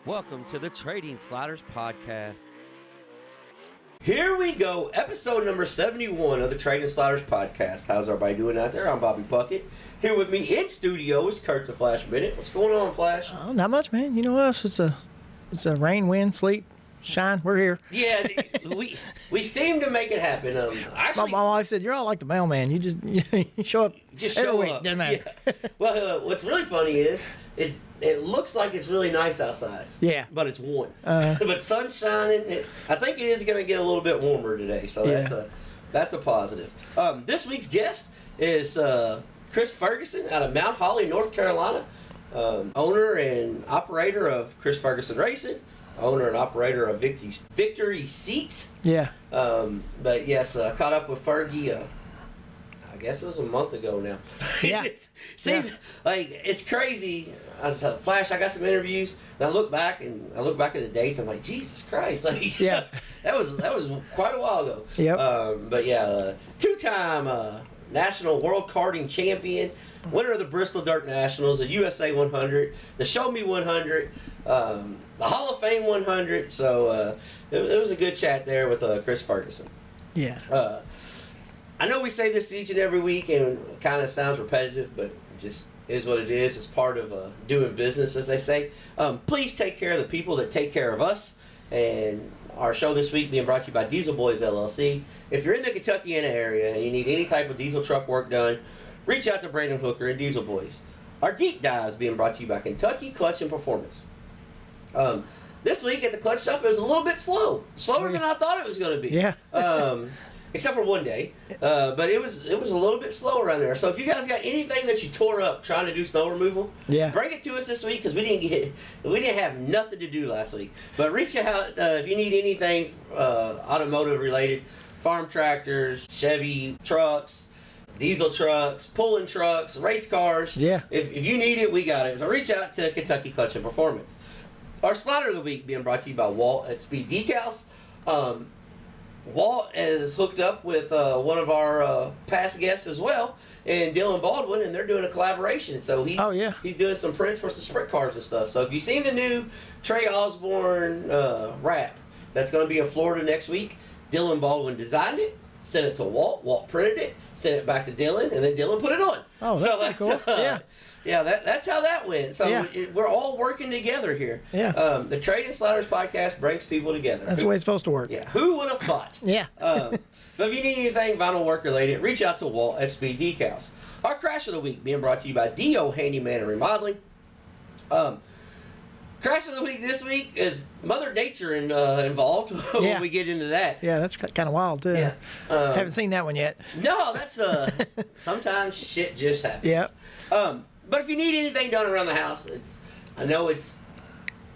Welcome to the Trading Sliders Podcast. Here we go, episode number 71 of the Trading Sliders Podcast. How's everybody doing out there? I'm Bobby Puckett. Here with me in studio is Kurt the Flash Bennett. What's going on, Flash? Not much, man. You know us. It's a rain, wind, sleet, shine. We're here. Yeah, we seem to make it happen. Actually, my wife said, you're all like the mailman. You just you show up just every show week. up. Doesn't matter. Yeah. Well, what's really funny is it looks like it's really nice outside. Yeah. But it's warm. But sun's shining. I think it is going to get a little bit warmer today, so that's a positive. This week's guest is Chris Ferguson out of Mount Holly, North Carolina. Owner and operator of Chris Ferguson Racing. Owner and operator of Victory Seats. Yeah. But yes, caught up with Fergie. I guess it was a month ago now. Yeah. Seems like it's crazy. Flash, I got some interviews, and I look back at the dates. I'm like, Jesus Christ! Like, Yeah. that was quite a while ago. Yep. But yeah, two-time national world karting champion, winner of the Bristol Dirt Nationals, the USA 100, the Show Me 100, the Hall of Fame 100. So it was a good chat there with Chris Ferguson. Yeah. I know we say this each and every week, and it kind of sounds repetitive, but it just is what it is. It's part of doing business, as they say. Please take care of the people that take care of us. And our show this week being brought to you by Diesel Boys LLC. If you're in the Kentuckiana area and you need any type of diesel truck work done, reach out to Brandon Hooker and Diesel Boys. Our deep dive is being brought to you by Kentucky Clutch and Performance. This week at the Clutch Shop, it was a little bit slower than I thought it was going to be. Yeah. Except for one day, but it was a little bit slower around there. So if you guys got anything that you tore up trying to do snow removal, bring it to us this week because we didn't have nothing to do last week. But reach out if you need anything automotive related, farm tractors, Chevy trucks, diesel trucks, pulling trucks, race cars. Yeah. If you need it, we got it. So reach out to Kentucky Clutch and Performance. Our slider of the week being brought to you by Walt at Speed Decals. Walt is hooked up with one of our past guests as well, and Dylan Baldwin, and they're doing a collaboration. So he's doing some prints for some sprint cars and stuff. So if you've seen the new Trey Osborne wrap that's going to be in Florida next week, Dylan Baldwin designed it, sent it to Walt. Walt printed it, sent it back to Dylan, and then Dylan put it on. Oh, that's cool. Yeah, that's how that went. So we're all working together here. Yeah. The Trading Sliders Podcast brings people together. That's the way it's supposed to work. Yeah. Who would have thought? Yeah. But if you need anything vinyl work related, reach out to Walt at Speed Decals. Our crash of the week being brought to you by D.O. Handyman and Remodeling. Crash of the week this week is Mother Nature involved when we get into that. Yeah, that's kind of wild too. Yeah. Haven't seen that one yet. No, that's sometimes shit just happens. Yep. But if you need anything done around the house, I know it's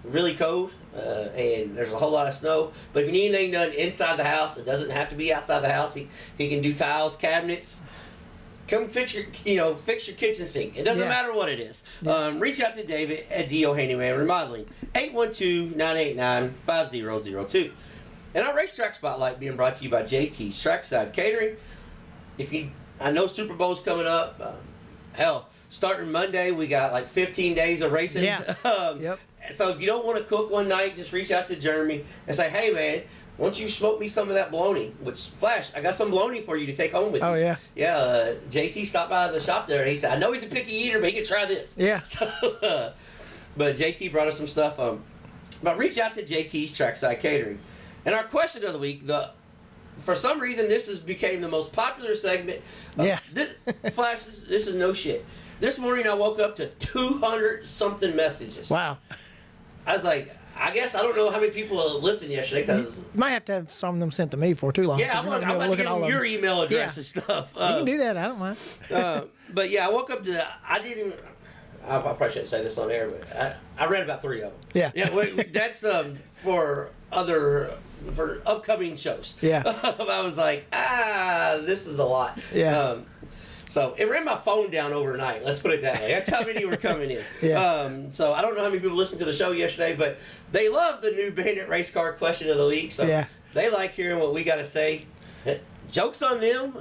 really cold and there's a whole lot of snow. But if you need anything done inside the house, it doesn't have to be outside the house. He can do tiles, cabinets. Come fix your kitchen sink. It doesn't matter what it is. Yeah. Reach out to David at D.O. Handyman Remodeling, 812-989-5002. And our racetrack spotlight being brought to you by JT's Trackside Catering. I know Super Bowl's coming up. Starting Monday, we got like 15 days of racing. Yeah. Yep. So if you don't want to cook one night, just reach out to Jeremy and say, hey, man, why don't you smoke me some of that bologna? Which, Flash, I got some bologna for you to take home with you. Oh, yeah. Yeah, JT stopped by the shop there, and he said, I know he's a picky eater, but he can try this. Yeah. So, but JT brought us some stuff. But reach out to JT's Trackside Catering. And our question of the week, for some reason, this became the most popular segment. Flash, this is no shit. This morning I woke up to 200-something messages. Wow. I was like, I guess I don't know how many people listened yesterday because you might have to have some of them sent to me for too long. Yeah, I'm about to get your email address and stuff. You can do that. I don't mind. But yeah, I woke up to. I probably shouldn't say this on air, but I read about 3 of them. Yeah. That's for upcoming shows. Yeah. I was like, this is a lot. Yeah. So it ran my phone down overnight. Let's put it that way. That's how many were coming in. Yeah. So I don't know how many people listened to the show yesterday, but they love the new Bandit Race Car question of the week. So they like hearing what we got to say. Joke's on them.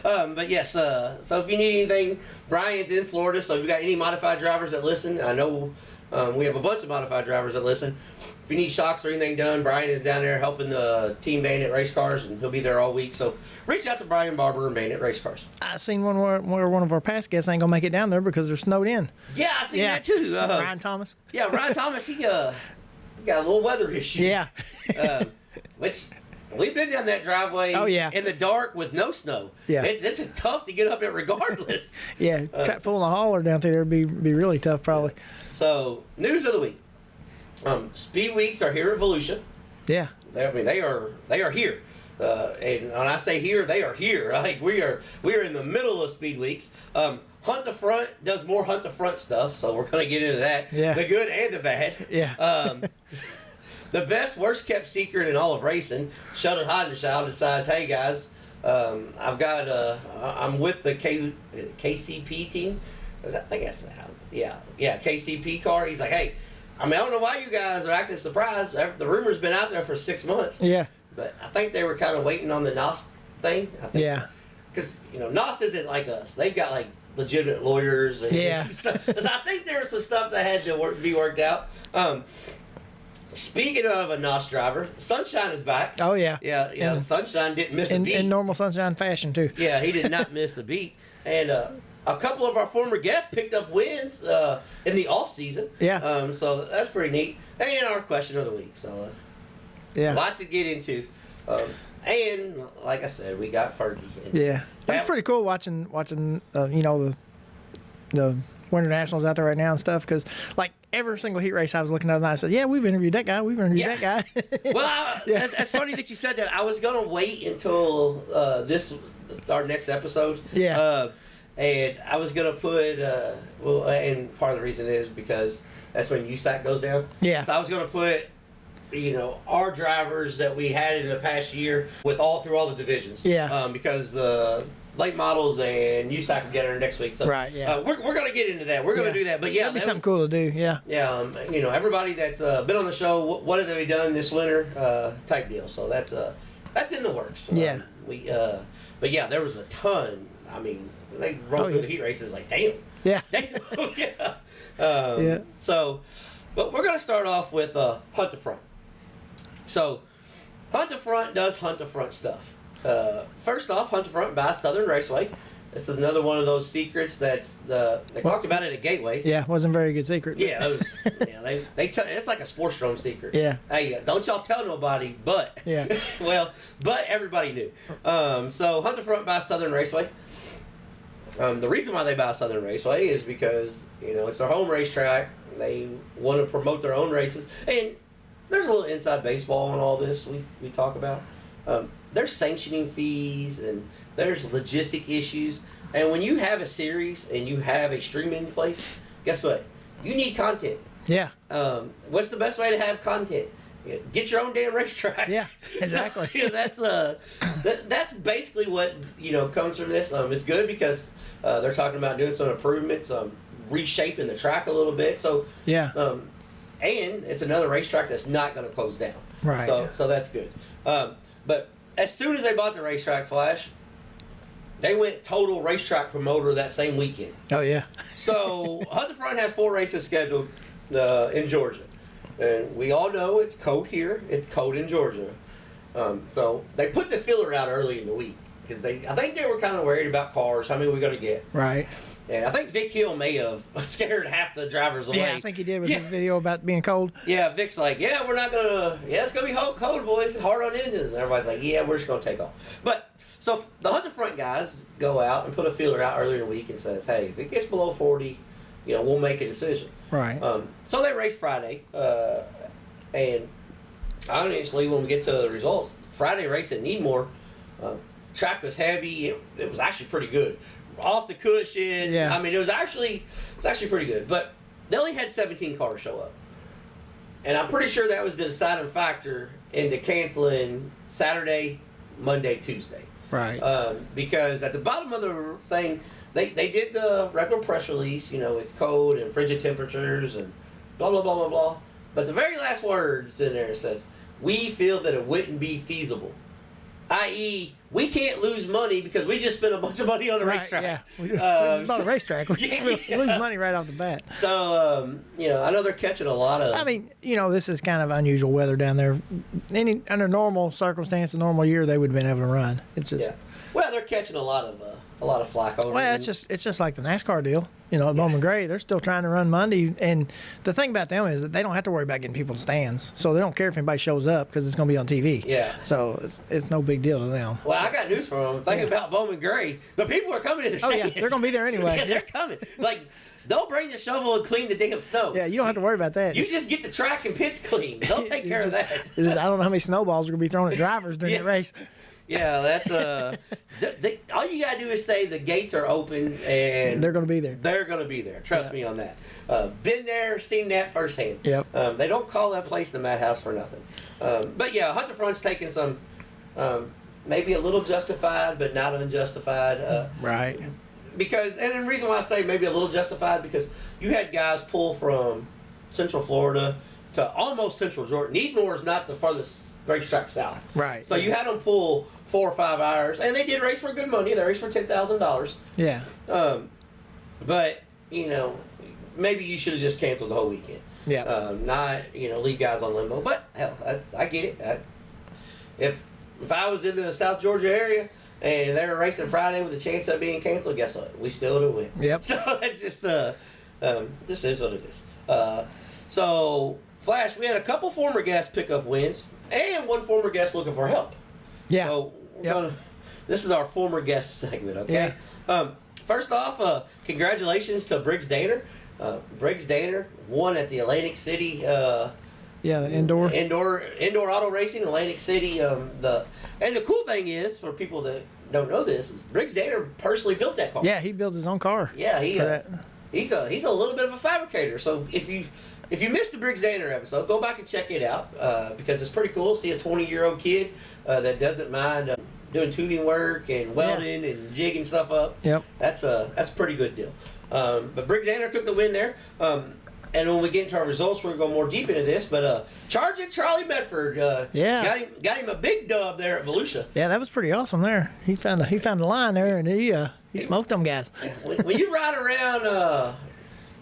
But yes, so if you need anything, Brian's in Florida, so if you got any modified drivers that listen, I know We have a bunch of modified drivers that listen. If you need shocks or anything done, Brian is down there helping the Team Bandit Race Cars, and he'll be there all week. So reach out to Brian Barber and Bandit Race Cars. I seen one where one of our past guests ain't gonna make it down there because they're snowed in. Yeah, I seen that too. Ryan Thomas. Yeah, Ryan Thomas. He got a little weather issue. Yeah. Which we've been down that driveway. Oh, yeah. In the dark with no snow. Yeah. It's tough to get up it regardless. Yeah, try pulling a hauler down through there would be really tough probably. So news of the week. Speedweeks are here in Volusia. Yeah. They are here. And when I say here, they are here. Like we are in the middle of Speedweeks. Hunt the Front does more Hunt the Front stuff, so we're gonna get into that. Yeah. The good and the bad. Yeah. The best, worst kept secret in all of racing, Sheldon Hodenshaw decides, hey guys, I'm with the KCP team. I think that's KCP car. He's like, hey, I don't know why you guys are acting surprised. The rumor's been out there for 6 months. Yeah. But I think they were kind of waiting on the NOS thing. I think, yeah. Because NOS isn't like us. They've got like legitimate lawyers. And yeah. stuff. So I think there was some stuff that had to be worked out. Speaking of a NOS driver, Sunshine is back. Oh yeah. Yeah. Sunshine didn't miss a beat. In normal Sunshine fashion too. Yeah, he did not miss a beat. And a couple of our former guests picked up wins in the off season. Yeah. So that's pretty neat. And our question of the week. So yeah, a lot to get into. And like I said, we got Fergie. Yeah, that's pretty cool watching the Winter Nationals out there right now and stuff, because like every single heat race I was looking at and I said, yeah, we've interviewed that guy, that guy. Well, that's funny that you said that. I was gonna wait until our next episode. Yeah. And I was gonna put and part of the reason is because that's when USAC goes down. Yeah. So I was gonna put our drivers that we had in the past year through all the divisions. Yeah. Because the late models and USAC will get her next week. So right. Yeah. We're gonna get into that. We're gonna do that. But yeah, that'd be something cool to do. Yeah. Yeah. Everybody that's been on the show, what have they done this winter? Type deal. So that's in the works. Yeah. But yeah, there was a ton. They rolled through the heat races like damn. Yeah. Damn. Yeah. So, but we're gonna start off with Hunt the Front. So, Hunt the Front does Hunt the Front stuff. First off, Hunt the Front by Southern Raceway. This is another one of those secrets that's they talked about it at Gateway. Yeah, wasn't a very good secret. Yeah, it's like a sports drone secret. Yeah. Hey, don't y'all tell nobody, but yeah. but everybody knew. So Hunt the Front by Southern Raceway. The reason why they buy Southern Raceway is because it's their home racetrack. They want to promote their own races, and there's a little inside baseball in all this we talk about. There's sanctioning fees and there's logistic issues. And when you have a series and you have a streaming place, guess what? You need content. Yeah. What's the best way to have content? Get your own damn racetrack. Yeah, exactly. So, that's basically what comes from this. It's good because they're talking about doing some improvements, reshaping the track a little bit. So yeah. And it's another racetrack that's not going to close down. Right. So that's good. But as soon as they bought the racetrack, Flash, they went total racetrack promoter that same weekend. Oh yeah. So Hunt the Front has 4 races scheduled in Georgia, and we all know it's cold here. It's cold in Georgia. So they put the filler out early in the week because I think they were kind of worried about cars. How many we're going to get? Right. And I think Vic Hill may have scared half the drivers away. Yeah, I think he did with his video about being cold. Yeah, Vic's like, we're not going to, it's going to be cold, boys, hard on engines. And everybody's like, we're just going to take off. But, so the Hunt the Front guys go out and put a feeler out earlier in the week and says, hey, if it gets below 40, we'll make a decision. Right. So they race Friday. And honestly, when we get to the results, Friday race at Needmore, track was heavy. It was actually pretty good. Off the cushion. Yeah. It was actually pretty good. But they only had 17 cars show up. And I'm pretty sure that was the deciding factor into canceling Saturday, Monday, Tuesday. Right. Because at the bottom of the thing, they did the regular press release, it's cold and frigid temperatures and blah, blah, blah, blah, blah. But the very last words in there says, we feel that it wouldn't be feasible i.e., we can't lose money because we just spent a bunch of money on the racetrack. Yeah, we just bought a racetrack. We lose money right off the bat. So, I know they're catching a lot of. I mean, this is kind of unusual weather down there. Under normal circumstances, normal year, they would have been able to run. It's just. Yeah. Well, they're catching a lot of flack over. Well, it's just like the NASCAR deal. At Bowman Gray, they're still trying to run Monday, and the thing about them is that they don't have to worry about getting people in stands, so they don't care if anybody shows up because it's going to be on TV. Yeah. So it's no big deal to them. Well, I got news for them. Thinking about Bowman Gray, the people are coming to the stands. Oh yeah, they're going to be there anyway. Yeah, they're coming. Like they'll bring the shovel and clean the damn snow. Yeah, you don't have to worry about that. You just get the track and pits clean. They'll take care of that. I don't know how many snowballs are going to be thrown at drivers during the race. Yeah, that's all you gotta do is say the gates are open and they're going to be there. They're going to be there. Trust me on that. Been there, seen that firsthand. Yep. They don't call that place the Madhouse for nothing. But yeah, Hunter Front's taking some, maybe a little justified, but not unjustified. Right. Because, and the reason why I say maybe a little justified, because you had guys pull from Central Florida to almost Central Georgia. Needmore is not the farthest racetrack south. Right. So you had them pull 4 or 5 hours, and they did race for good money. They raced for $10,000. Yeah. But maybe you should have just canceled the whole weekend. Yeah. Not leave guys on limbo. But hell, I get it. If I was in the South Georgia area and they were racing Friday with a chance of being canceled, guess what? We still would have win. Yep. So it's just this is what it is. So Flash, we had a couple former guests pick up wins, and one former guest looking for help. Yeah. So this is our former guest segment, okay? Yeah. First off, congratulations to Briggs Danner. Briggs Danner won at the Atlantic City. The indoor auto racing, Atlantic City. And the cool thing is, for people that don't know this, is Briggs Danner personally built that car. Yeah, he built his own car. Yeah, he's a little bit of a fabricator. So if you missed the Briggs Danner episode, go back and check it out because it's pretty cool. See a 20-year-old kid that doesn't mind doing tubing work and welding and jigging stuff up. Yep. That's a pretty good deal. But Briggs Danner took the win there. And when we get into our results, we're going to go more deep into this. But Charging Charlie Medford, got him a big dub there at Volusia. Yeah, that was pretty awesome there. He found the line there, and he smoked them guys. When you ride around,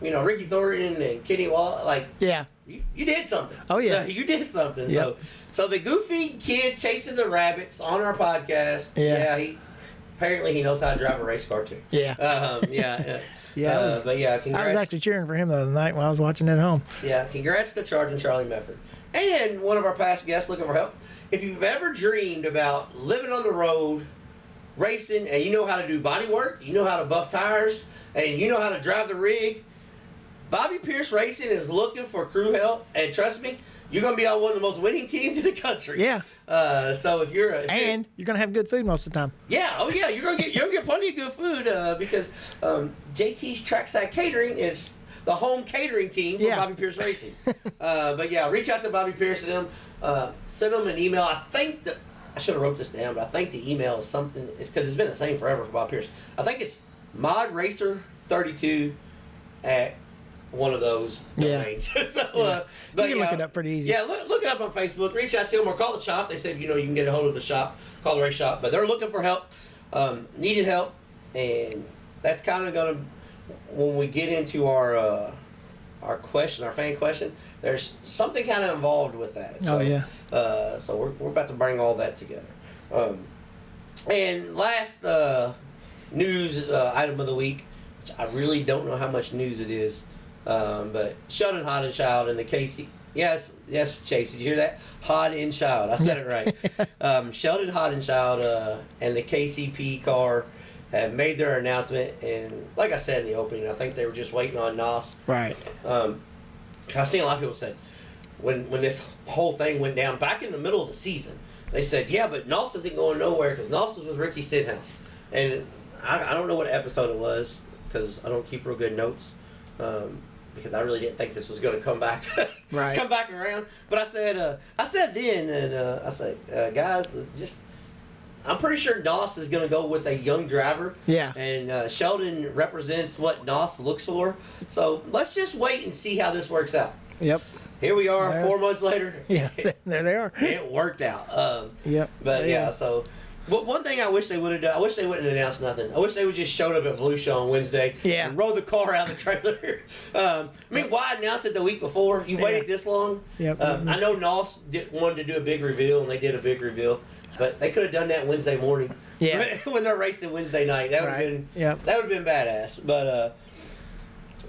Ricky Thornton and Kenny Wall, you did something. Oh yeah, you did something. Yep. So the goofy kid chasing the rabbits on our podcast. Yeah. Apparently he knows how to drive a race car too. Yeah. Yeah. But yeah, congrats. I was actually cheering for him the other night when I was watching at home. Yeah, congrats to Charging Charlie Medford. And one of our past guests looking for help. If you've ever dreamed about living on the road, racing, and you know how to do body work, you know how to buff tires, and you know how to drive the rig, Bobby Pierce Racing is looking for crew help. And trust me, you're going to be on one of the most winning teams in the country. Yeah. So if you're you're going to have good food most of the time. Yeah. Oh yeah. You're gonna get plenty of good food because JT's Trackside Catering is the home catering team for Bobby Pierce Racing. But yeah, reach out to Bobby Pierce and them. Send them an email. I should have wrote this down, but I think the email is something. It's because it's been the same forever for Bob Pierce. I think it's modracer32 at one of those domains. But you can look it up pretty easy. Yeah, look it up on Facebook. Reach out to them or call the shop. They said you can get a hold of the shop. Call the race shop. But they're looking for help, needed help, and that's kind of going to when we get into our fan question. There's something kind of involved with that. So, so we're about to bring all that together. And last news item of the week, which I really don't know how much news it is. But Sheldon Hodenschild and the KC... Yes, Chase, did you hear that? Hodenschild. I said it right. Sheldon Hodenschild and the KCP car have made their announcement. And like I said in the opening, I think they were just waiting on NOS. Right. I've seen a lot of people say, when this whole thing went down, back in the middle of the season, they said, yeah, but NOS isn't going nowhere because NOS is with Ricky Stenhouse. And I don't know what episode it was because I don't keep real good notes. Because I really didn't think this was going to come back, come back around. But I said then, and I said, guys, I'm pretty sure NOS is going to go with a young driver. Yeah. And Sheldon represents what NOS looks for. So let's just wait and see how this works out. Yep. here we are 4 months later. Yeah, there they are. It worked out. Yep. But yeah, so. But one thing I wish they would have done, I wish they wouldn't announce nothing. I wish they would just showed up at Volusia on Wednesday and rode the car out of the trailer. I mean, why announce it the week before? You waited this long? Yep. I know NOS wanted to do a big reveal, and they did a big reveal. But they could have done that Wednesday morning. Yeah. When they're racing Wednesday night. That would have been that would have been badass. But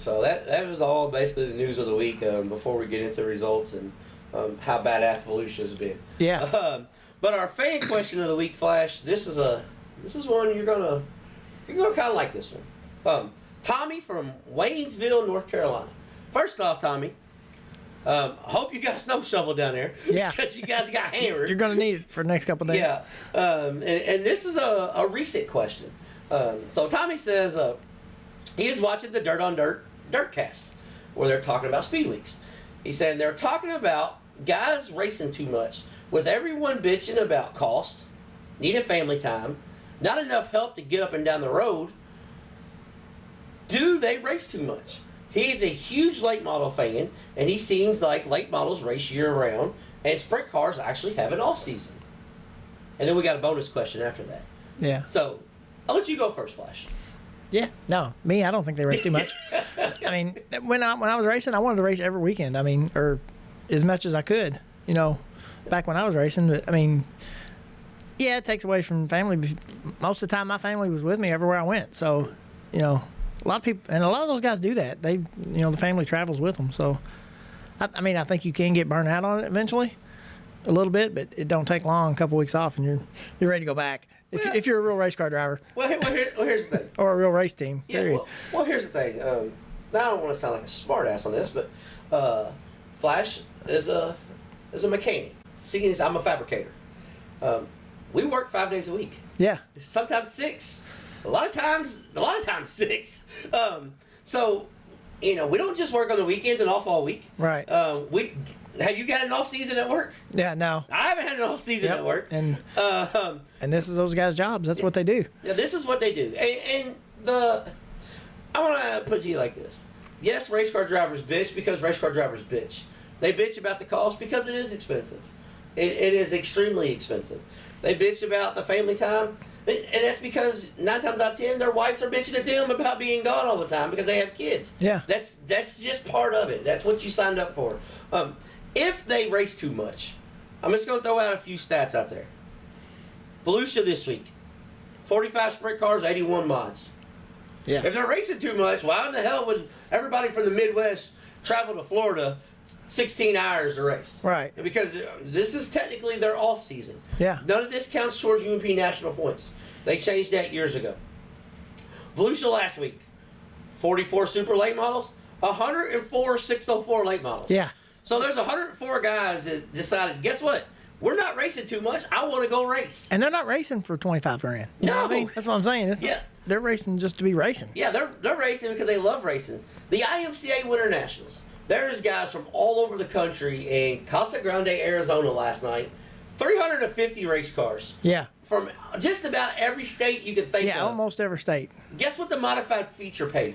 so that was all basically the news of the week before we get into the results and how badass Volusia's been. Yeah. But our fan question of the week, Flash. This is one you're gonna kind of like this one. Tommy from Waynesville, North Carolina. First off, Tommy, I hope you got a snow shovel down there. Yeah, because you guys got hammered. You're gonna need it for the next couple of days. Yeah, and this is a recent question. So Tommy says he was watching the Dirt on Dirt Dirtcast where they're talking about Speedweeks. He said they're talking about guys racing too much. With everyone bitching about cost, needing family time, not enough help to get up and down the road, do they race too much? He's a huge late model fan, and he seems like late models race year-round, and sprint cars actually have an off-season. And then we got a bonus question after that. Yeah. So, I'll let you go first, Flash. Yeah. No, me, I don't think they race too much. I mean, when I was racing, I wanted to race every weekend. I mean, or as much as I could, you know. Back when I was racing, I mean, yeah, it takes away from family. Most of the time, my family was with me everywhere I went. So, you know, a lot of people, and a lot of those guys do that. They, you know, the family travels with them. So, I mean, I think you can get burned out on it eventually, a little bit, but it don't take long. A couple weeks off, and you're ready to go back. If you're a real race car driver. Well, here's the thing. Or a real race team. Yeah. Well, here's the thing. Now I don't want to sound like a smart ass on this, but Flash is a mechanic. Seeing as I'm a fabricator, we work 5 days a week. Yeah. Sometimes 6. A lot of times 6. So, you know, we don't just work on the weekends and off all week. Right. Have you got an off season at work? Yeah. No. I haven't had an off season at work. And this is those guys' jobs. That's what they do. Yeah. This is what they do. I want to put it to you like this. Yes, race car drivers bitch because race car drivers bitch. They bitch about the cost because it is expensive. It is extremely expensive. They bitch about the family time, and that's because 9 times out of 10, their wives are bitching at them about being gone all the time because they have kids. Yeah. That's just part of it. That's what you signed up for. If they race too much, I'm just going to throw out a few stats out there. Volusia this week, 45 sprint cars, 81 mods. Yeah. If they're racing too much, why in the hell would everybody from the Midwest travel to Florida 16 hours to race? Right. Because this is technically their off season. Yeah. None of this counts towards UMP national points. They changed that years ago. Volusia last week, 44 super late models, 104 604 late models. Yeah. So there's 104 guys that decided, guess what? We're not racing too much. I want to go race. And they're not racing for 25 grand. You know what I mean? That's what I'm saying. They're racing just to be racing. Yeah, they're racing because they love racing. The IMCA Winter Nationals. There's guys from all over the country in Casa Grande, Arizona last night. 350 race cars. Yeah. From just about every state you can think of. Yeah, almost every state. Guess what the modified feature paid?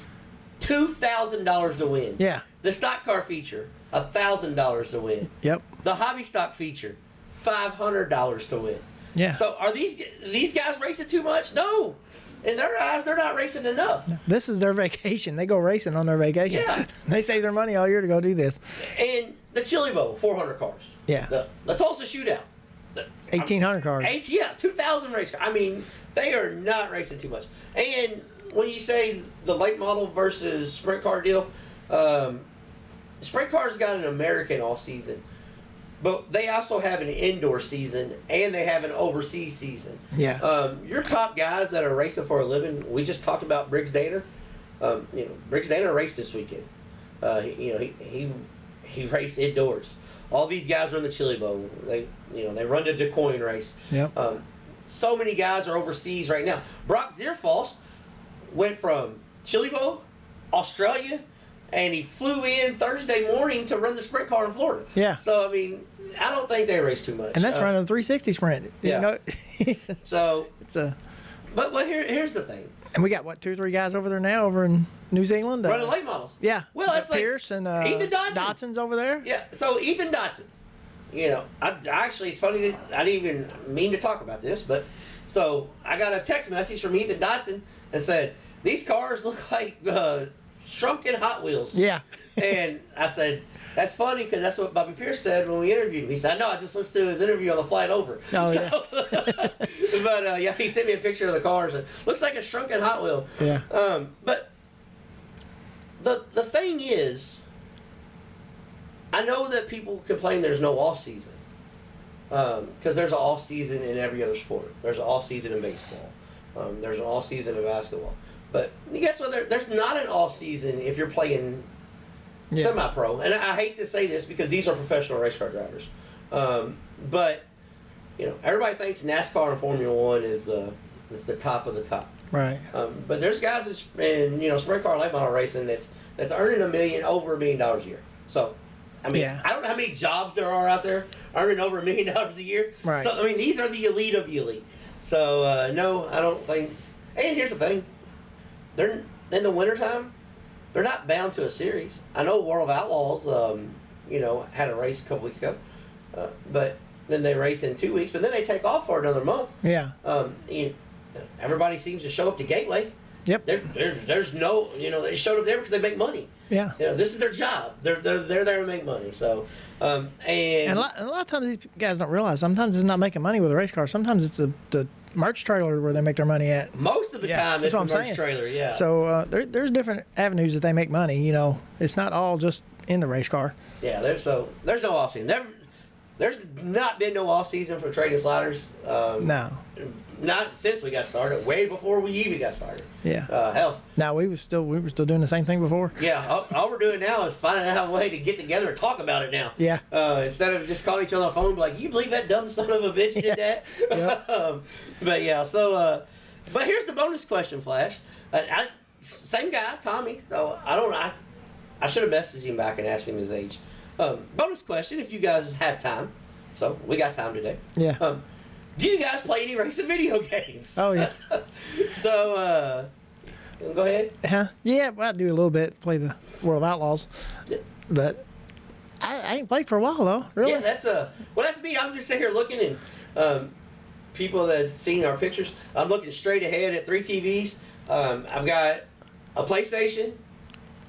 $2,000 to win. Yeah. The stock car feature, $1,000 to win. Yep. The hobby stock feature, $500 to win. Yeah. So are these guys racing too much? No. In their eyes, they're not racing enough. This is their vacation. They go racing on their vacation. Yeah. They save their money all year to go do this. And the Chili Bowl, 400 cars. Yeah. The Tulsa Shootout. 1,800 cars. 2,000 race cars. I mean, they are not racing too much. And when you say the late model versus sprint car deal, sprint cars got an American off season. But they also have an indoor season, and they have an overseas season. Yeah. Your top guys that are racing for a living, we just talked about Briggs Danner. Briggs Danner raced this weekend. He raced indoors. All these guys run the Chili Bowl. They run the DeCoin race. Yep. So many guys are overseas right now. Brock Zierfoss went from Chili Bowl, Australia, and he flew in Thursday morning to run the sprint car in Florida. Yeah. So, I mean, I don't think they race too much. And that's running a 360 sprint. Yeah. You know? So, it's a... But here's the thing. And we got, what, 2 or 3 guys over there now over in New Zealand? Running late models. Yeah. Well, that's like Pierce and Ethan Dotson. Dotson's over there. Yeah, so Ethan Dotson. You know, I actually, it's funny that I didn't even mean to talk about this, but so I got a text message from Ethan Dotson and said, these cars look like shrunken Hot Wheels. Yeah. And I said, that's funny because that's what Bobby Pierce said when we interviewed him. He said, no, I just listened to his interview on the flight over. Oh, so, yeah. But, yeah, he sent me a picture of the cars. And looks like a shrunken Hot Wheel. Yeah. But the thing is, I know that people complain there's no off season. Because there's an off season in every other sport. There's an off season in baseball. There's an off season in basketball. But guess what? There's not an off season if you're playing semi-pro. And I hate to say this because these are professional race car drivers. But you know, everybody thinks NASCAR and Formula One is the top of the top. Right. But there's guys in sprint car late model racing that's earning over $1 million a year. So I mean, I don't know how many jobs there are out there earning over $1 million a year. Right. So I mean, these are the elite of the elite. So no, I don't think. And here's the thing: they're in the wintertime. They're not bound to a series. I know World of Outlaws, had a race a couple weeks ago, but then they race in 2 weeks, but then they take off for another month. Yeah. Everybody seems to show up to Gateway. Yep. There's no, they showed up there because they make money. Yeah. This is their job. They're there to make money. So, and a lot of times these guys don't realize. Sometimes it's not making money with a race car. Sometimes it's the merch trailer where they make their money at. Most of the time, it's the merch trailer. Yeah. So there's different avenues that they make money. It's not all just in the race car. Yeah. There's no off season. There's not been no off season for trading sliders. No. Not since we got started. Way before we even got started. Yeah. Hell. No, we were still doing the same thing before. Yeah. All we're doing now is finding out a way to get together and talk about it now. Yeah. Instead of just calling each other on the phone and be like, you believe that dumb son of a bitch did that? Yep. But yeah. So, but here's the bonus question, Flash. Same guy, Tommy. So I should have messaged him back and asked him his age. Bonus question, if you guys have time. So we got time today. Yeah. Do you guys play any racing video games? Oh, yeah. So, go ahead. Huh? Yeah, well, I do a little bit, play the World of Outlaws. Yeah. But I ain't played for a while, though. Really? Yeah, that's me. I'm just sitting here looking and people that have seen our pictures, I'm looking straight ahead at 3 TVs. I've got a PlayStation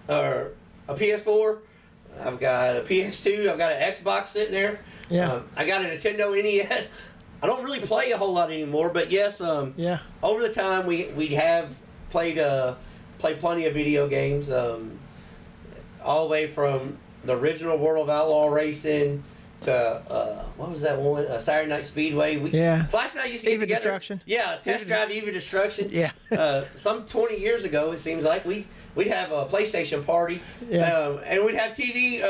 or a PS4. I've got a PS2. I've got an Xbox sitting there. Yeah. I got a Nintendo NES. I don't really play a whole lot anymore, but yes, yeah. Over the time we have played plenty of video games, all the way from the original World of Outlaw Racing to what was that one? Saturday Night Speedway. Flash and I used to get Eva together. Destruction. Yeah, test drive Eva Destruction. Yeah. Some 20 years ago, it seems like we'd have a PlayStation party. Yeah. And we'd have TV.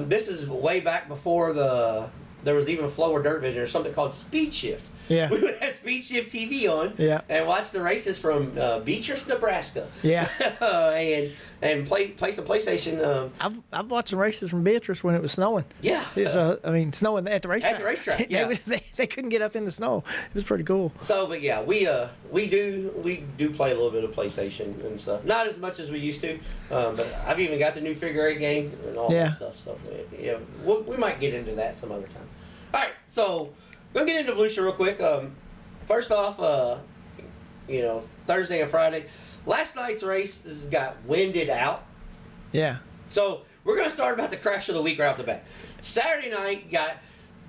This is way back before there was even Flow or Dirt Vision or something called Speed Shift. Yeah. We would have Speed Shift TV on. Yeah. And watch the races from Beatrice, Nebraska. Yeah. and play some PlayStation. I've watched some races from Beatrice when it was snowing. Yeah. It's snowing at the racetrack. At the racetrack, yeah. they couldn't get up in the snow. It was pretty cool. So, but yeah, we do play a little bit of PlayStation and stuff. Not as much as we used to, but I've even got the new figure 8 game and all that stuff. So yeah, we might get into that some other time. All right, so we're gonna get into Volusia real quick. First off, Thursday and Friday. Last night's race got winded out. Yeah. So we're gonna start about the crash of the week right off the bat. Saturday night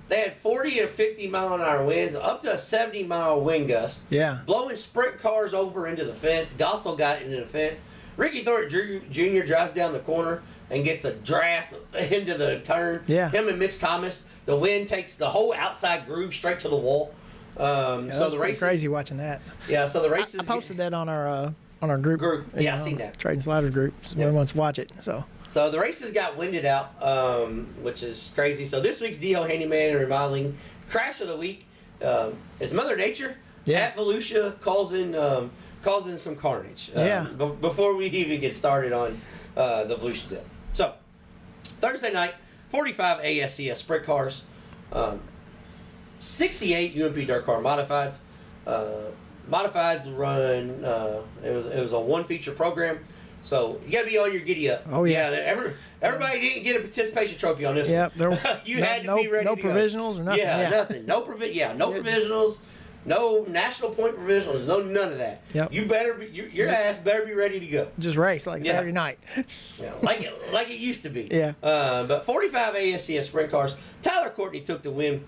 they had 40 and 50 mile an hour winds, up to a 70-mile wind gust. Yeah. Blowing sprint cars over into the fence. Gossel got into the fence. Ricky Thornton Jr. drives down the corner and gets a draft into the turn. Yeah. Him and Mitch Thomas. The wind takes the whole outside groove straight to the wall. So the race crazy watching that. Yeah. So the races. I posted that on our group. Yeah, I seen that. Trading Sliders group. Everyone wants to watch it. So the races got winded out, which is crazy. So this week's DO Handyman and Remodeling Crash of the Week is Mother Nature at Volusia causing some carnage. Before we even get started on the Volusia deal. So Thursday night, 45 ASCS sprint cars, 68 UMP dirt car modifieds. Modifieds run. It was a one feature program, so you got to be on your giddy up. Oh yeah. Everybody didn't get a participation trophy on this. Yep. One. You had to be ready. No to provisionals go. or nothing. Yeah, nothing. No provisionals. No national point provisionals. No none of that. Yep. You better be, your ass better be ready to go. Just race like Saturday night. Yeah, like it used to be. Yeah. But 45 ASCS sprint cars. Tyler Courtney took the win.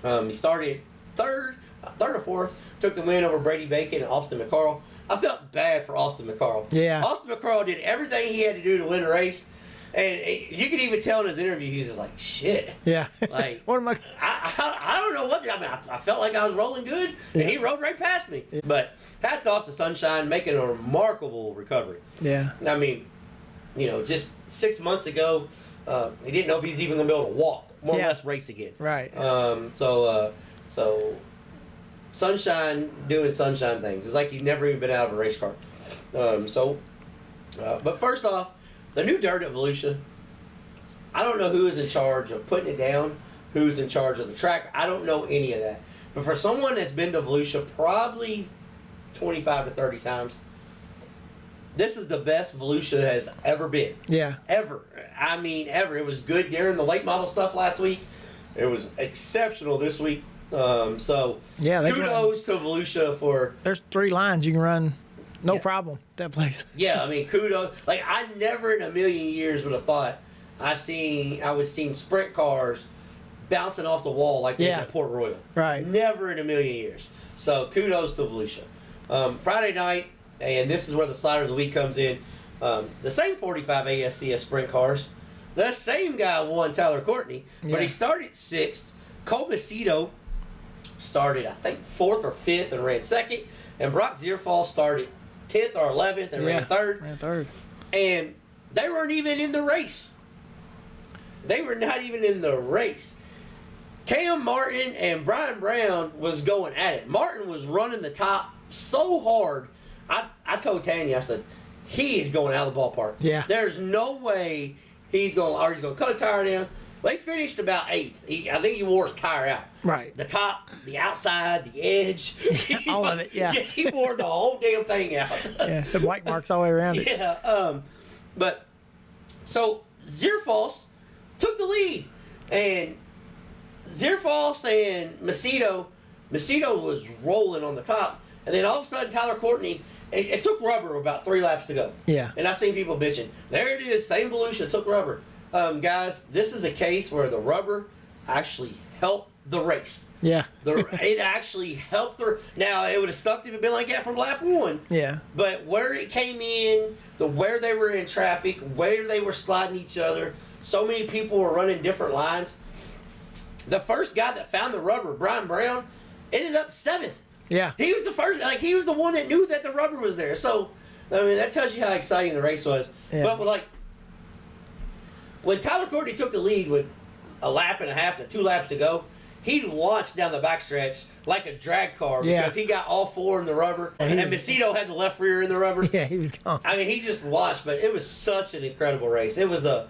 He started third or fourth. Took the win over Brady Bacon and Austin McCarl. I felt bad for Austin McCarl. Yeah. Austin McCarl did everything he had to do to win the race. And you could even tell in his interview, he was just like, shit. Yeah. Like, what am I don't know what. I mean, I felt like I was rolling good, and he rode right past me. Yeah. But hats off to Sunshine, making a remarkable recovery. Yeah. I mean, just 6 months ago, he didn't know if he's even going to be able to walk, more or less race again. Right. So Sunshine doing Sunshine things. It's like he's never even been out of a race car. But first off, the new dirt at Volusia, I don't know who is in charge of putting it down, who's in charge of the track. I don't know any of that. But for someone that's been to Volusia probably 25 to 30 times, this is the best Volusia has ever been. Yeah. Ever. I mean, ever. It was good during the late model stuff last week. It was exceptional this week. Kudos to Volusia for... There's 3 lines you can run. No problem, that place. Yeah, I mean, kudos. Like, I never in a million years would have thought I would seen sprint cars bouncing off the wall like they did at Port Royal. Right. Never in a million years. So, kudos to Volusia. Friday night, and this is where the slider of the week comes in, the same 45 ASCS sprint cars, the same guy won, Tyler Courtney, but he started 6th. Cole Macedo started, I think, 4th or 5th and ran 2nd, and Brock Zierfall started 10th or 11th and ran 3rd. Ran 3rd. And they weren't even in the race. They were not even in the race. Cam Martin and Brian Brown was going at it. Martin was running the top so hard. I told Tanya, I said, he is going out of the ballpark. Yeah. There's no way he's going to cut a tire down. They finished about 8th. I think he wore his tire out. Right. The top, the outside, the edge. All of it, yeah. He wore the whole damn thing out. Yeah, the white marks all the way around it. Yeah. But, so, Zierfalls took the lead. And Zierfalls and Macedo was rolling on the top. And then all of a sudden, Tyler Courtney, it took rubber about 3 laps to go. Yeah. And I seen people bitching. There it is, same Volusia, took rubber. Guys, this is a case where the rubber actually helped the race. Yeah. It actually helped her. Now, it would have sucked if it had been like that from lap 1. Yeah. But where it came in, where they were in traffic, where they were sliding each other, so many people were running different lines. The first guy that found the rubber, Brian Brown, ended up 7th. Yeah. He was the first, he was the one that knew that the rubber was there. So, I mean, that tells you how exciting the race was. Yeah. But, when Tyler Courtney took the lead with a lap and a half to 2 laps to go, he launched down the backstretch like a drag car because he got all 4 in the rubber. And Macedo had the left rear in the rubber. Yeah, he was gone. I mean, he just launched, but it was such an incredible race. It was a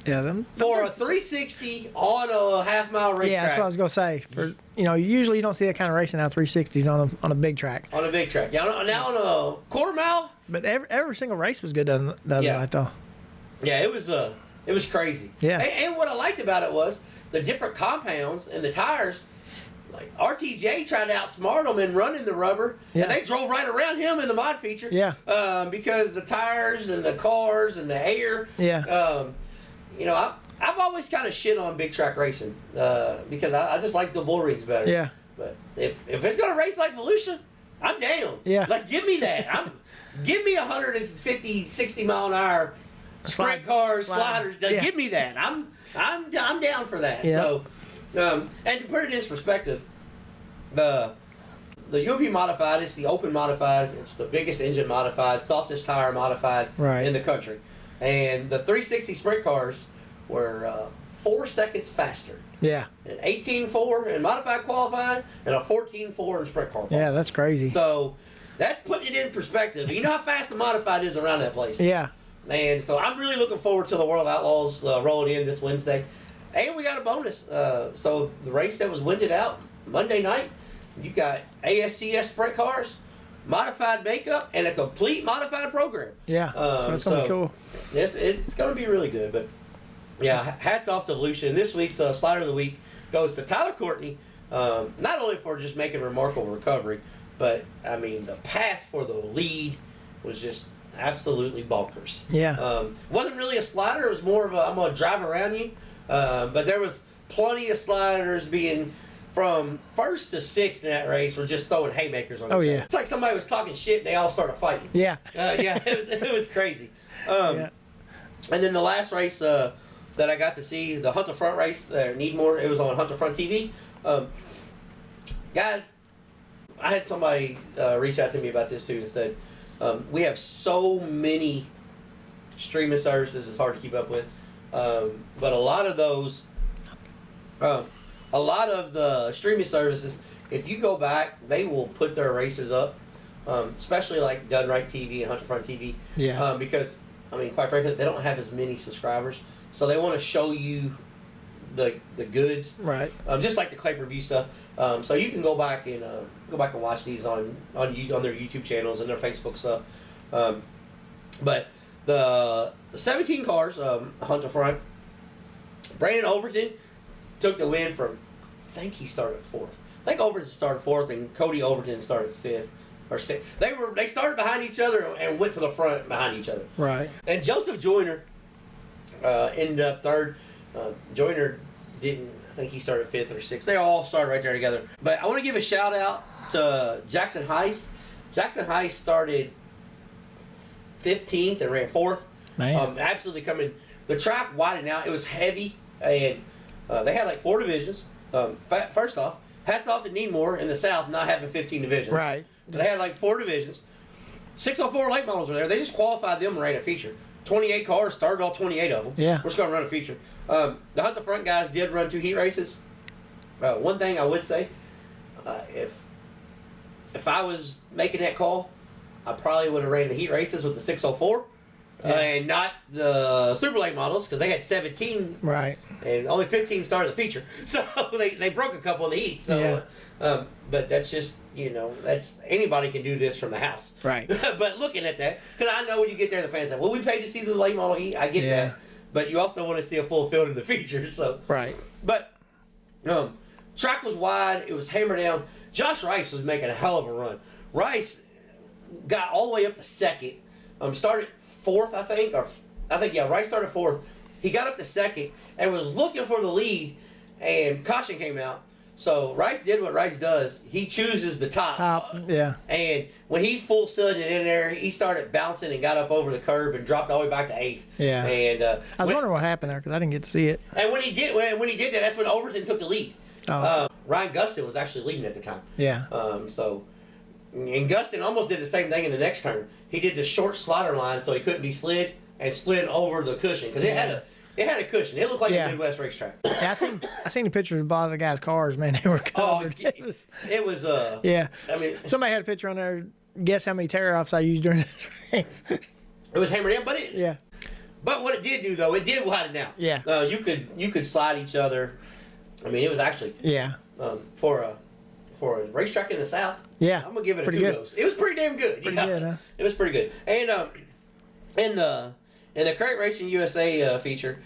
360 on a half-mile racetrack. Yeah, that's what I was gonna say. Usually you don't see that kind of racing out 360s on a big track. On a big track. Now on a quarter mile. But every single race was good the other night, though. Yeah, it was crazy. Yeah. And what I liked about it was the different compounds and the tires. Like RTJ tried to outsmart them in running the rubber, and they drove right around him in the mod feature. Yeah. Because the tires and the cars and the air. Yeah. I've always kind of shit on big track racing because I just like the bull rings better. Yeah. But if it's gonna race like Volusia, I'm down. Yeah. Like give me that. Give me 150, 60 mile an hour sprint cars, sliders. Yeah. Give me that. I'm down for that. Yeah. So, and to put it in perspective, the UP modified is the open modified. It's the biggest engine modified, softest tire modified in the country, and the 360 sprint cars were 4 seconds faster. Yeah. An 18.4 in modified qualifying and a 14.4 in sprint car. Yeah, that's crazy. So that's putting it in perspective. You know how fast the modified is around that place. Yeah. And so I'm really looking forward to the World Outlaws rolling in this Wednesday. And we got a bonus. So the race that was winded out Monday night, you got ASCS sprint cars, modified makeup, and a complete modified program. Yeah, so that's going to be cool. It's going to be really good. But, yeah, hats off to Volusia. And this week's Slider of the Week goes to Tyler Courtney, not only for just making a remarkable recovery, but, I mean, the pass for the lead was just absolutely bonkers. Yeah. Wasn't really a slider. It was more of a, I'm going to drive around you. But there was plenty of sliders being from first to sixth in that race were just throwing haymakers on each other. Yeah. It's like somebody was talking shit and they all started fighting. Yeah. It was crazy. Yeah. And then the last race that I got to see, the Hunter Front race, Needmore, it was on Hunter Front TV. Guys, I had somebody reach out to me about this too and said, we have so many streaming services, it's hard to keep up with. But a lot of those, a lot of the streaming services, if you go back, they will put their races up, especially like Done Right TV and Hunter Front TV. Yeah. Because, I mean, quite frankly, they don't have as many subscribers. So they want to show you the goods. Right. Just like the Clay Review stuff. So you can go back and watch these on their YouTube channels and their Facebook stuff. But the 17 cars, Hunter Front, Brandon Overton took the win from, I think he started fourth. I think Overton started fourth and Cody Overton started fifth or sixth. They started behind each other and went to the front behind each other. Right. And Joseph Joyner ended up third. Joyner didn't, I think he started fifth or sixth. They all started right there together. But I want to give a shout out to Jackson Heist. Jackson Heist started 15th and ran fourth. Man. Absolutely coming. The track widened out. It was heavy, and they had like 4 divisions. First off, hats off to Needmore in the South not having 15 divisions. Right. So they had like 4 divisions. 604 late models were there. They just qualified them and ran a feature. 28 cars, started all 28 of them. Yeah. We're just going to run a feature. The Hunter Front guys did run 2 heat races. One thing I would say, if I was making that call, I probably would have ran the heat races with the 604 and not the super late models because they had 17. Right. And only 15 started the feature. So they broke a couple of the heats. So, but that's just, that's anybody can do this from the house. Right. But looking at that, because I know when you get there, the fans say, well, we paid to see the late model heat. I get that. But you also want to see a full field in the feature. So. Right. But track was wide. It was hammered down. Josh Rice was making a hell of a run. Rice got all the way up to second. Started fourth, I think. Rice started fourth. He got up to second and was looking for the lead, and caution came out. So Rice did what Rice does. He chooses the top. And when he full sudded it in there, he started bouncing and got up over the curb and dropped all the way back to 8th. Yeah. And I was wondering what happened there because I didn't get to see it. And when he did that, that's when Overton took the lead. Oh. Ryan Gustin was actually leading at the time. Yeah. And Gustin almost did the same thing in the next turn. He did the short slider line so he couldn't be slid and slid over the cushion because it had a cushion. It looked like a Midwest racetrack. Yeah, I seen the pictures of a lot of the guys' cars. Man, they were covered. It was. Yeah. I mean, somebody had a picture on there. Guess how many tear-offs I used during this race? It was hammered in, but But what it did do though, it did widen out. Yeah. You could slide each other. I mean, it was actually. Yeah. For a racetrack in the South. Yeah. I'm gonna give it pretty a kudos. Good. It was pretty damn good. Pretty good, huh? It was pretty good. And in the Crate Racing USA feature,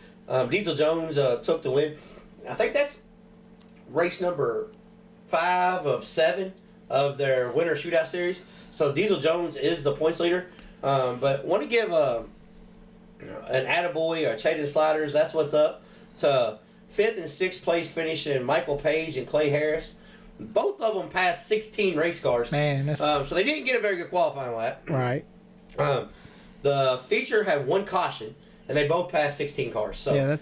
Diesel Jones took the win. I think that's race number 5 of 7 of their winter shootout series. So Diesel Jones is the points leader. But want to give an attaboy or Chaden Sliders. That's what's up to 5th and 6th place finish in Michael Page and Clay Harris. Both of them passed 16 race cars. Man, that's... so they didn't get a very good qualifying lap. Right. The feature had 1 caution, and they both passed 16 cars. So yeah,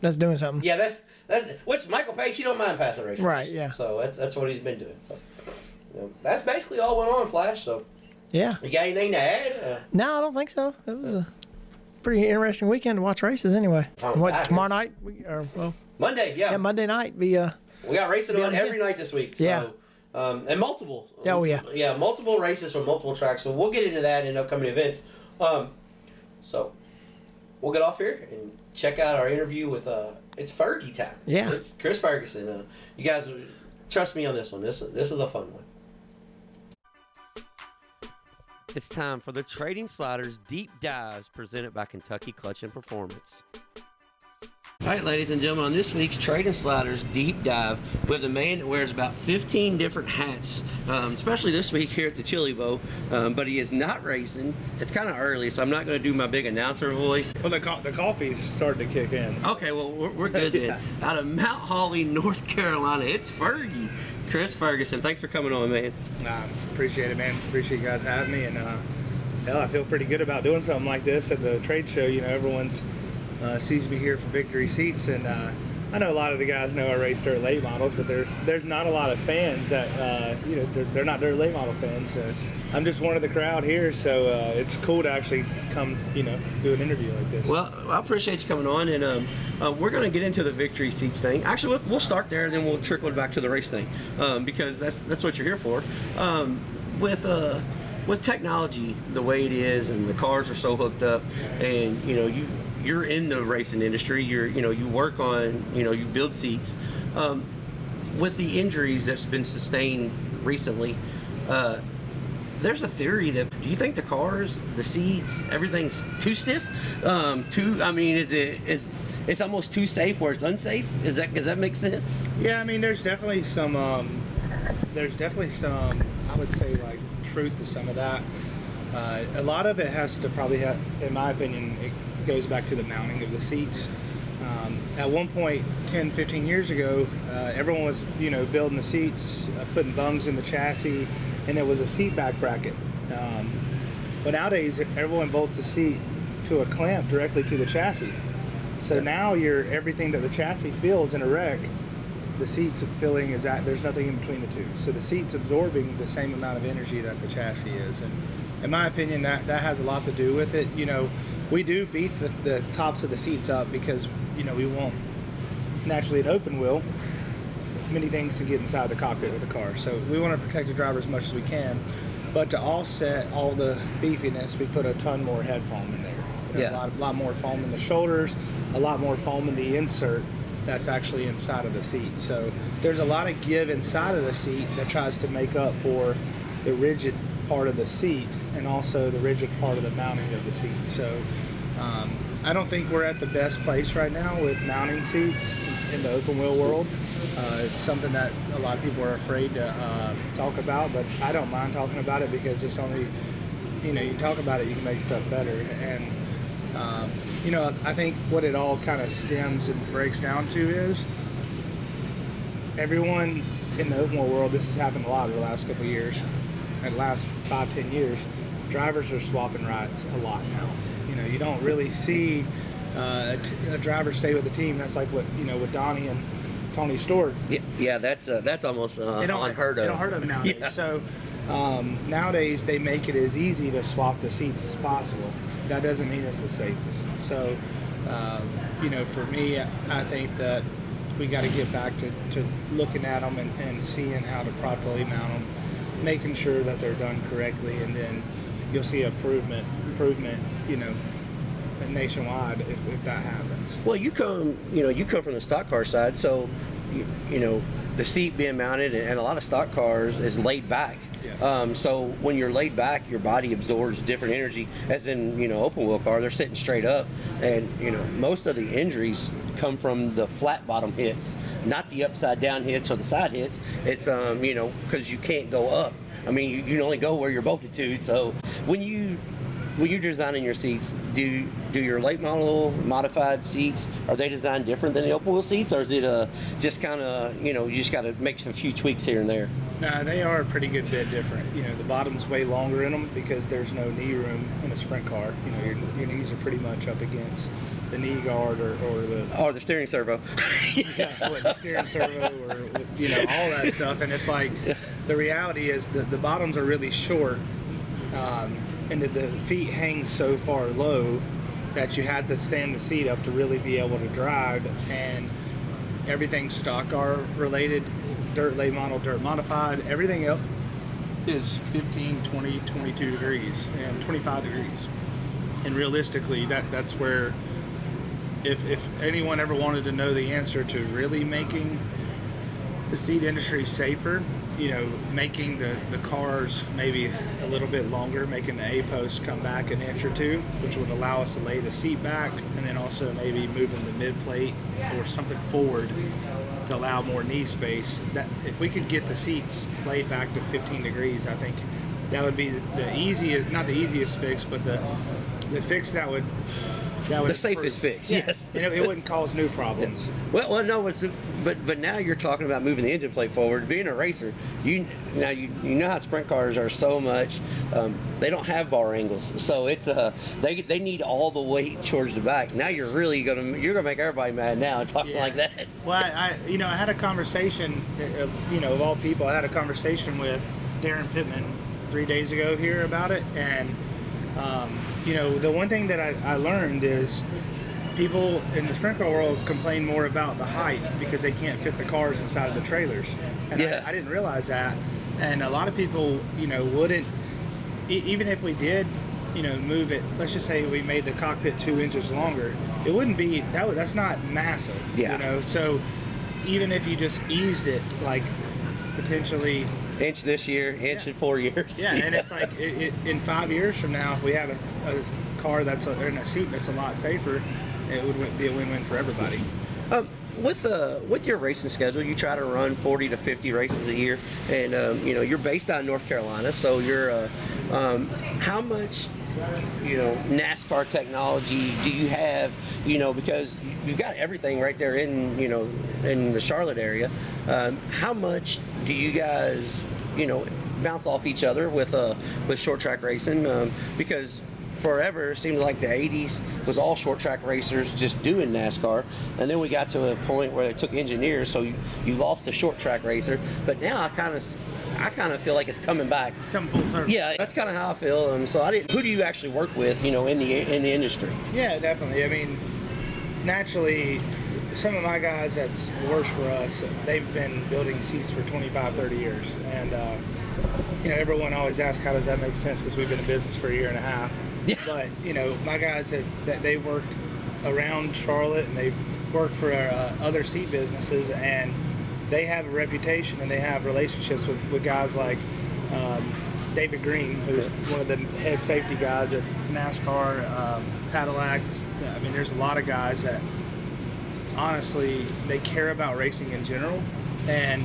that's doing something. Yeah, that's which Michael Page, he don't mind passing race cars. Right. Yeah. So that's what he's been doing. So that's basically all went on, Flash. So yeah. You got anything to add? No, I don't think so. It was a pretty interesting weekend to watch races anyway. Tomorrow night? Monday, yeah. Yeah, Monday night. We got racing on every night this week. So, yeah. And multiple. Oh, yeah. Yeah, multiple races from multiple tracks. So we'll get into that in upcoming events. So we'll get off here and check out our interview with, it's Fergie time. Yeah. It's Chris Ferguson. You guys trust me on this one. This is a fun one. It's time for the Trading Sliders Deep Dives presented by Kentucky Clutch and Performance. All right, ladies and gentlemen, on this week's Trading Sliders Deep Dive, we have a man that wears about 15 different hats, especially this week here at the Chili Bowl, but he is not racing. It's kind of early, so I'm not going to do my big announcer voice. Well, the coffee's starting to kick in. So. Okay, well, we're good then. Out of Mount Holly, North Carolina, it's Fergie. Chris Ferguson, thanks for coming on, man. Appreciate it, man. Appreciate you guys having me, and I feel pretty good about doing something like this at the trade show. You know, everyone's sees me here for victory seats, and I know a lot of the guys know I race dirt late models, but there's not a lot of fans that they're not dirt late model fans. So I'm just one of the crowd here, so it's cool to actually come do an interview like this. Well, I appreciate you coming on, and we're going to get into the victory seats thing. Actually, we'll start there, and then we'll trickle it back to the race thing, because that's what you're here for. With technology the way it is, and the cars are so hooked up, and you're in the racing industry. You work on, you build seats. With the injuries that's been sustained recently, there's a theory that, do you think the cars, the seats, everything's too stiff? It's almost too safe where it's unsafe? Does that make sense? Yeah, I mean, there's definitely some, I would say, like, truth to some of that. A lot of it has to probably have, in my opinion, it goes back to the mounting of the seats. At one point 10-15 years ago, everyone was building the seats, putting bungs in the chassis, and there was a seat back bracket. But nowadays everyone bolts the seat to a clamp directly to the chassis, so now everything that the chassis feels in a wreck, the seat's feeling is that there's nothing in between the two, so the seat's absorbing the same amount of energy that the chassis is. And in my opinion, that has a lot to do with it. We do beef the tops of the seats up because we want, naturally, an open wheel, many things can get inside the cockpit with the car, so we want to protect the driver as much as we can. But to offset all the beefiness, we put a ton more head foam in there. A lot more foam in the shoulders, a lot more foam in the insert that's actually inside of the seat. So there's a lot of give inside of the seat that tries to make up for the rigid part of the seat and also the rigid part of the mounting of the seat. So I don't think we're at the best place right now with mounting seats in the open wheel world. It's something that a lot of people are afraid to talk about, but I don't mind talking about it because it's only, you talk about it, you can make stuff better. And I think what it all kind of stems and breaks down to is everyone in the open wheel world, this has happened a lot over the last couple of years, in the last 5-10 years, drivers are swapping rides a lot now. You don't really see a driver stay with the team. That's like what, with Donnie and Tony Stewart. Yeah, that's almost unheard of. Unheard of nowadays. Yeah. So nowadays they make it as easy to swap the seats as possible. That doesn't mean it's the safest. So, for me, I think that we got to get back to looking at them and seeing how to properly mount them, making sure that they're done correctly, and then you'll see improvement, nationwide if that happens. Well, you come from the stock car side, so the seat being mounted and a lot of stock cars is laid back. Yes. So when you're laid back, your body absorbs different energy. As in, open wheel car, they're sitting straight up, and most of the injuries come from the flat bottom hits, not the upside down hits or the side hits. It's because you can't go up. I mean, you can only go where you're bolted to. So when you're designing your seats, do your late model modified seats, are they designed different than the open wheel seats, or is it just kind of you just got to make some few tweaks here and there? No, they are a pretty good bit different. The bottom's way longer in them because there's no knee room in a sprint car. Your knees are pretty much up against the knee guard or the steering servo. The steering servo or all that stuff. And it's like the reality is that the bottoms are really short. And the feet hang so far low that you have to stand the seat up to really be able to drive, and everything's stock car related, dirt late model, dirt modified, everything else is 15, 20, 22 degrees and 25 degrees. And realistically, that's where if anyone ever wanted to know the answer to really making the seat industry safer, you know, making the cars maybe a little bit longer, making the A-posts come back an inch or two, which would allow us to lay the seat back, and then also maybe moving the mid plate or something forward to allow more knee space. That if we could get the seats laid back to 15 degrees, I think that would be the easiest, not the easiest fix, but the fix that would the safest fix. Yeah. Yes, and it wouldn't cause new problems. Well, no, but now you're talking about moving the engine plate forward. Being a racer, you know how sprint cars are so much. They don't have bar angles, so it's they need all the weight towards the back. Now you're gonna make everybody mad now talking like that. Well, I had a conversation, of all people, I had a conversation with Darren Pittman 3 days ago here about it, and the one thing that I learned is people in the sprint car world complain more about the height because they can't fit the cars inside of the trailers. And I didn't realize that. And a lot of people, wouldn't, even if we did, move it, let's just say we made the cockpit 2 inches longer, it wouldn't be, that's not massive, So even if you just eased it, like potentially inch this year, inch in 4 years. Yeah, and it's like in 5 years from now, if we have a car that's in a seat that's a lot safer, it would be a win-win for everybody. With your racing schedule, you try to run 40 to 50 races a year, and you're based out of North Carolina, so you're how much NASCAR technology do you have? Because you've got everything right there in the Charlotte area. How much do you guys bounce off each other with short track racing? Because forever it seemed like the 80s was all short track racers just doing NASCAR, and then we got to a point where they took engineers, so you lost a short track racer. But now I kind of feel like it's coming back. It's coming full circle. Yeah, that's kind of how I feel. Who do you actually work with, in the industry? Yeah, definitely. I mean, naturally, some of my guys that's worse for us, they've been building seats for 25, 30 years. And, everyone always asks, how does that make sense? Because we've been in business for a year and a half. Yeah. But, my guys, they worked around Charlotte, and they've worked for other seat businesses, and they have a reputation and they have relationships with guys like David Green, who's one of the head safety guys at NASCAR, Cadillac. I mean, there's a lot of guys that honestly, they care about racing in general, and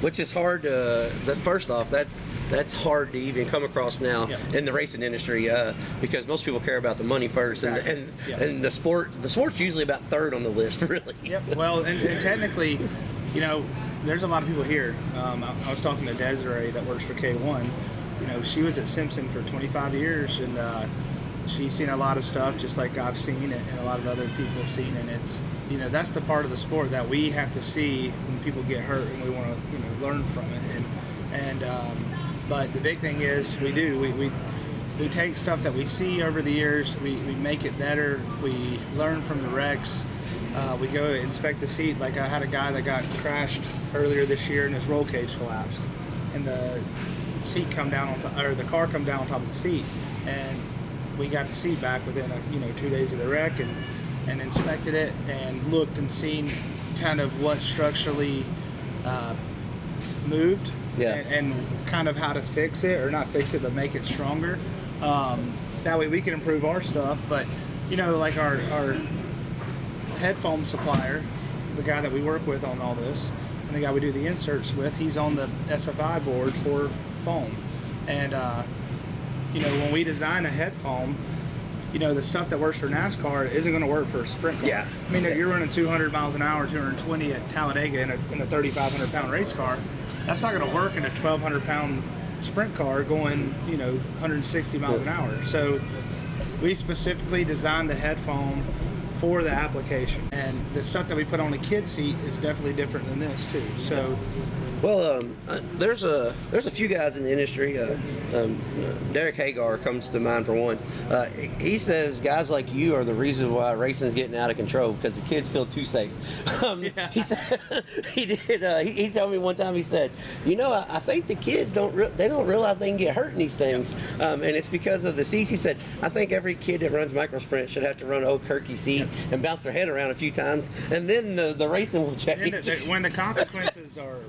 which is hard to. First off, that's hard to even come across now in the racing industry, because most people care about the money first, and the sport's usually about third on the list, really. Yep. Well, and technically, there's a lot of people here. I was talking to Desiree that works for K1. She was at Simpson for 25 years, and she's seen a lot of stuff just like I've seen it, and a lot of other people have seen, and it's that's the part of the sport that we have to see when people get hurt, and we want to learn from it, and but the big thing is we take stuff that we see over the years, we make it better, we learn from the wrecks. We go inspect the seat. Like I had a guy that got crashed earlier this year and his roll cage collapsed, and the seat come down on top, or the car come down on top of the seat, and we got the seat back within 2 days of the wreck, and inspected it and looked and seen kind of what structurally moved, and kind of how to fix it, or not fix it, but make it stronger. That way we can improve our stuff. But like our head foam supplier, the guy that we work with on all this, and the guy we do the inserts with, he's on the SFI board for foam. And when we design a head foam, the stuff that works for NASCAR isn't going to work for a sprint car. Yeah. I mean, you're running 200 miles an hour, 220 at Talladega in a 3,500 pound race car. That's not going to work in a 1,200 pound sprint car going 160 miles an hour. So we specifically designed the head foam for the application, and the stuff that we put on a kid seat is definitely different than this too. So Well, there's a few guys in the industry. Derek Hagar comes to mind for one. He says guys like you are the reason why racing's getting out of control because the kids feel too safe. He said he told me one time. He said, I think the kids don't realize they can get hurt in these things, and it's because of the seats. He said, I think every kid that runs micro sprint should have to run old Kirky seat and bounce their head around a few times, and then the racing will change. When the consequences are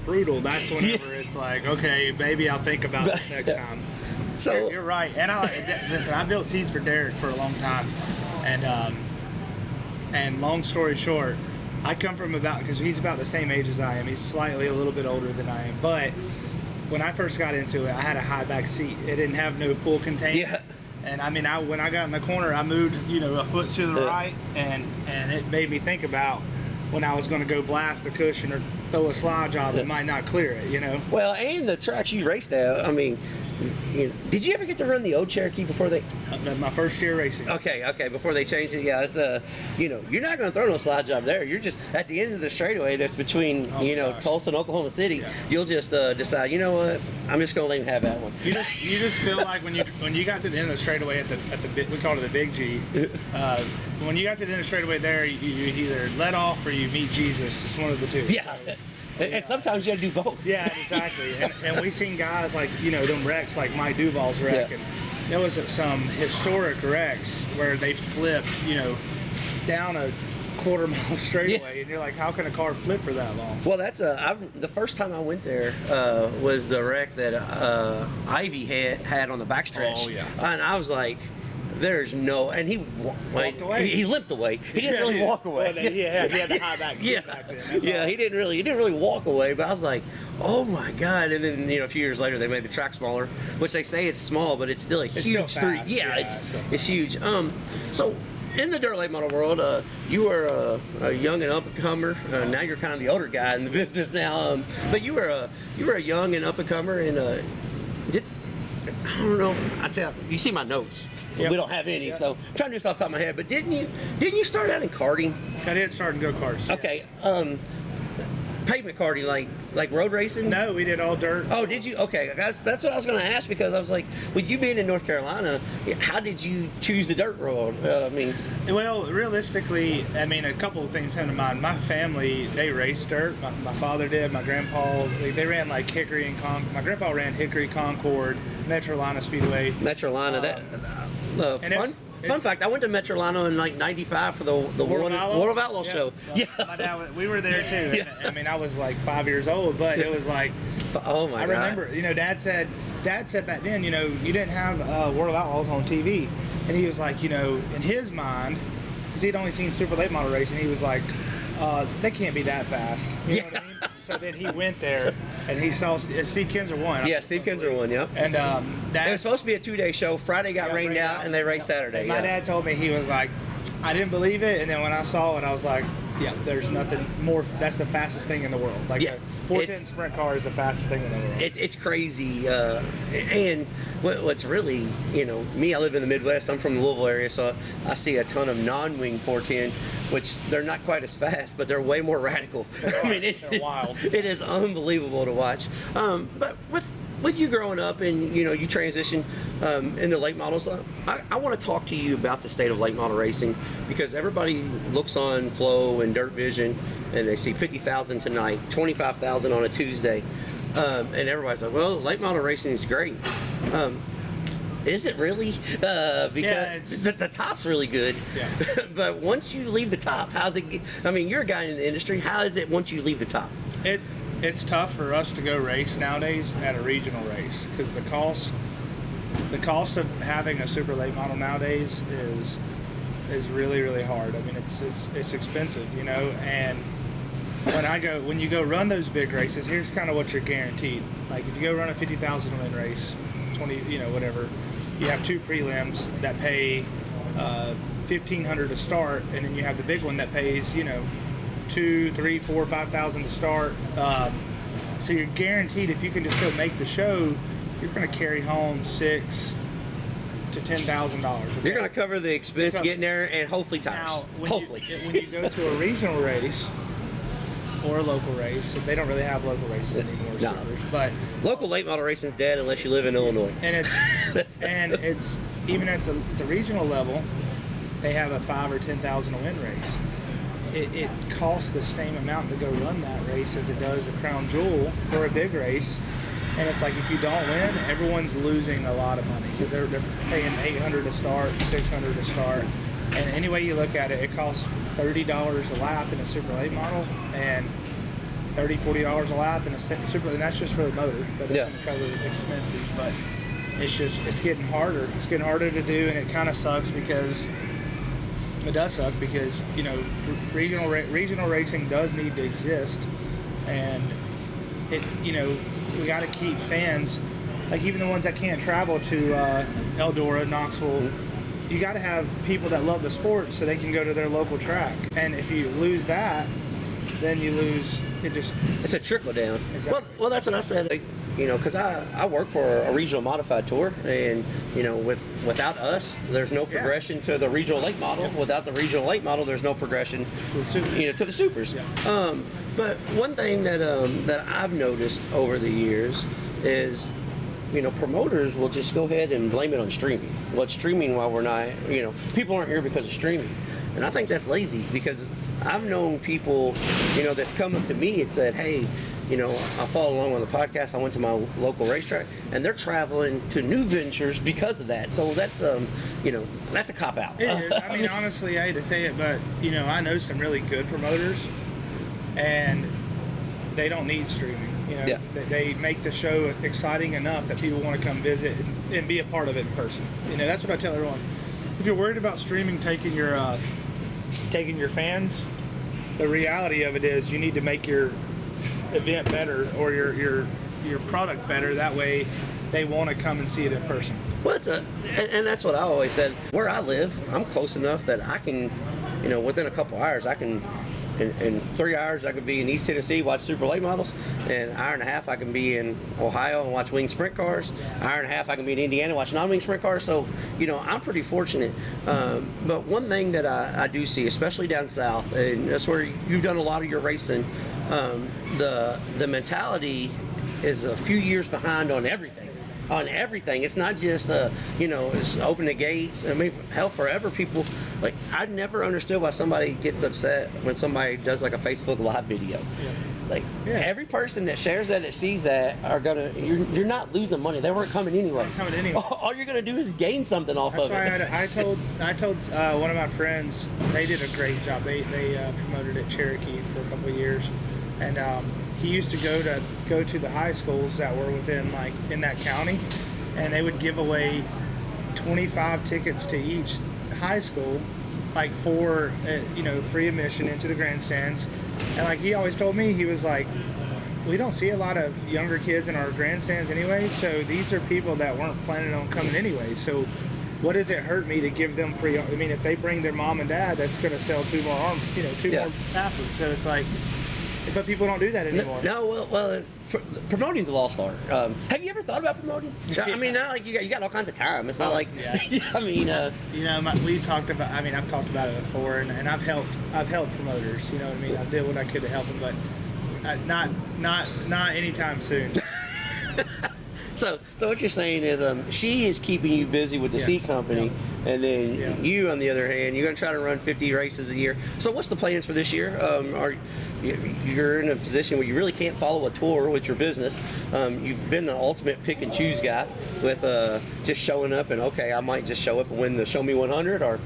brutal, that's whenever it's like, okay, maybe I'll think about this next time. So you're right. And listen, I built seats for Derek for a long time, and long story short, I come from because he's about the same age as I am. He's slightly a little bit older than I am, but when I first got into it, I had a high back seat. It didn't have no full containment. Yeah. And I mean, when I got in the corner, I moved, a foot to the right, and it made me think about when I was going to go blast the cushion or throw a slide job, it might not clear it, Well, and the tracks you raced at, I mean, did you ever get to run the old Cherokee before they? My first year racing. Okay, before they changed it, yeah, it's you're not going to throw no slide job there. You're just at the end of the straightaway that's between Tulsa and Oklahoma City. Yeah. You'll just decide, you know what, I'm just going to let him have that one. You just feel like when you got to the end of the straightaway at the we call it the Big G. When you got to the end of the straightaway there, you either let off or you meet Jesus. It's one of the two. Yeah. And sometimes you got to do both. Yeah, exactly. and we've seen guys like, them wrecks like Mike Duval's wreck. Yeah. And there was some historic wrecks where they flipped, down a quarter-mile straightaway. Yeah. And you're like, how can a car flip for that long? Well, that's the first time I went there was the wreck that Ivy had on the backstretch. Oh, yeah. And I was like, there's no, and he walked away. He limped away. He didn't really walk away. Well, he had the high back seat back then. That's he didn't really walk away. But I was like, oh my god! And then a few years later they made the track smaller, which they say it's small, but it's still a huge street. Yeah, it's huge. So in the dirt late model world, you were a young and up and comer. Now you're kind of the older guy in the business now. But you were a young and up and comer, and I don't know. I'd say you see my notes. Yep. We don't have any, so I'm trying to do this off the top of my head. But didn't you start out in karting? I did start in go-karts. Okay. Yes. Pavement karting, like road racing? No, we did all dirt. Oh, did you? Okay, that's what I was going to ask, because I was like, with you being in North Carolina, how did you choose the dirt road? Well, realistically, a couple of things come to mind. My family, they raced dirt. My father did. My grandpa, they ran like Hickory and Concord. My grandpa ran Hickory, Concord, Metrolina Speedway. Metrolina, Fun fact, I went to Metrolina in like '95 for the World of Outlaws show. Yeah. My dad, we were there too. And, I was like 5 years old, but it was like, oh my God. I remember, Dad said back then, you didn't have World of Outlaws on TV. And he was like, in his mind, because he'd only seen super late model racing, he was like, they can't be that fast. You know what I mean? So then he went there, and he saw Steve Kinzer won. Yeah, Steve Kinzer won, yep. And it was supposed to be a 2-day show. Friday got rained out, and they raced Saturday. And my dad told me, he was like, I didn't believe it, and then when I saw it, I was like, yeah, there's nothing more. That's the fastest thing in the world. Like a 410 sprint car is the fastest thing in the world. It's crazy. And what's really, me, I live in the Midwest. I'm from the Louisville area, so I see a ton of non-wing 410, which they're not quite as fast, but they're way more radical. It's wild. It is unbelievable to watch. But with you growing up and you transition into late models, I want to talk to you about the state of late model racing, because everybody looks on Flow and Dirt Vision and they see 50,000 tonight, 25,000 on a Tuesday, and everybody's like, well, late model racing is great. Is it really? Because the top's really good. Yeah. But once you leave the top, how's it? You're a guy in the industry. How is it once you leave the top? It's tough for us to go race nowadays at a regional race, because the cost of having a super late model nowadays is really, really hard. It's expensive, and when you go run those big races, here's kind of what you're guaranteed. Like if you go run a 50,000 win race, 20, whatever, you have 2 prelims that pay $1,500 to start, and then you have the big one that pays, 2, 3, 4, 5,000 to start. So you're guaranteed, if you can just go make the show, you're going to carry home $6,000 to $10,000. Okay? You're going to cover the expense getting there, and hopefully tires. Now, when you go to a regional race, or a local race. They don't really have local races anymore, No. supers, but Local late model racing is dead unless you live in Illinois. and it's even at the regional level, they have a 5,000 or 10,000 to win race. It costs the same amount to go run that race as it does a Crown Jewel or a big race. And it's like, if you don't win, everyone's losing a lot of money because they're paying $800 to start, $600 to start. And any way you look at it, it costs $30 a lap in a super late model and $30, $40 a lap in a super, and that's just for the motor. That doesn't cover expenses, but it's getting harder. It's getting harder to do, and it kind of sucks because it does suck because, you know, regional racing does need to exist, and it, you know, we got to keep fans, like even the ones that can't travel to Eldora, Knoxville. You got to have people that love the sport so they can go to their local track. And if you lose that, then you lose. It's a trickle down. Exactly. Well, that's what I said. Like, you know, because I work for a regional modified tour, and you know, without us, there's no progression to the regional late model. Yep. Without the regional late model, there's no progression to the supers. Yeah. But one thing that I've noticed over the years is, you know, promoters will just go ahead and blame it on streaming. Well, it's streaming while we're not, you know, people aren't here because of streaming. And I think that's lazy because I've known people, you know, that's come up to me and said, hey, you know, I follow along on the podcast. I went to my local racetrack, and they're traveling to new ventures because of that. So that's, you know, that's a cop out. It is. I mean, honestly, I hate to say it, but you know, I know some really good promoters, and they don't need streaming. You know, they make the show exciting enough that people want to come visit and be a part of it in person. You know, that's what I tell everyone. If you're worried about streaming taking your fans, the reality of it is you need to make your event better or your product better. That way, they want to come and see it in person. Well, and that's what I always said. Where I live, I'm close enough that I can, you know, within a couple hours, I can. In 3 hours, I could be in East Tennessee, watch super late models. In an hour and a half, I can be in Ohio and watch wing sprint cars. An hour and a half, I can be in Indiana and watch non-wing sprint cars. So, you know, I'm pretty fortunate. But one thing that I do see, especially down south, and that's where you've done a lot of your racing, the mentality is a few years behind on everything. It's not just you know, it's open the gates. I mean, hell, forever people, like, I never understood why somebody gets upset when somebody does like a Facebook Live video. Like, every person that shares that sees that are gonna, you're not losing money. They weren't coming anyways. All you're gonna do is gain something off of it. That's why I told one of my friends, they did a great job. They promoted at Cherokee for a couple of years, and he used to go to the high schools that were within, like, in that county, and they would give away 25 tickets to each high school, like, for you know, free admission into the grandstands. And like he always told me, he was like, we don't see a lot of younger kids in our grandstands anyway, so these are people that weren't planning on coming anyway. So what does it hurt me to give them free? I mean, if they bring their mom and dad, that's going to sell two more passes. So it's like, but people don't do that anymore. No, well, promoting's a lost art. Have you ever thought about promoting? I mean, not like you got all kinds of time. It's not like, I mean, you know, we talked about. I mean, I've talked about it before, and I've helped promoters. You know what I mean? I did what I could to help them, but not anytime soon. So what you're saying is, she is keeping you busy with the seat company, and then you, on the other hand, you're going to try to run 50 races a year. So what's the plans for this year? You're in a position where you really can't follow a tour with your business. You've been the ultimate pick and choose guy with just showing up and, okay, I might just show up and win the Show Me 100 or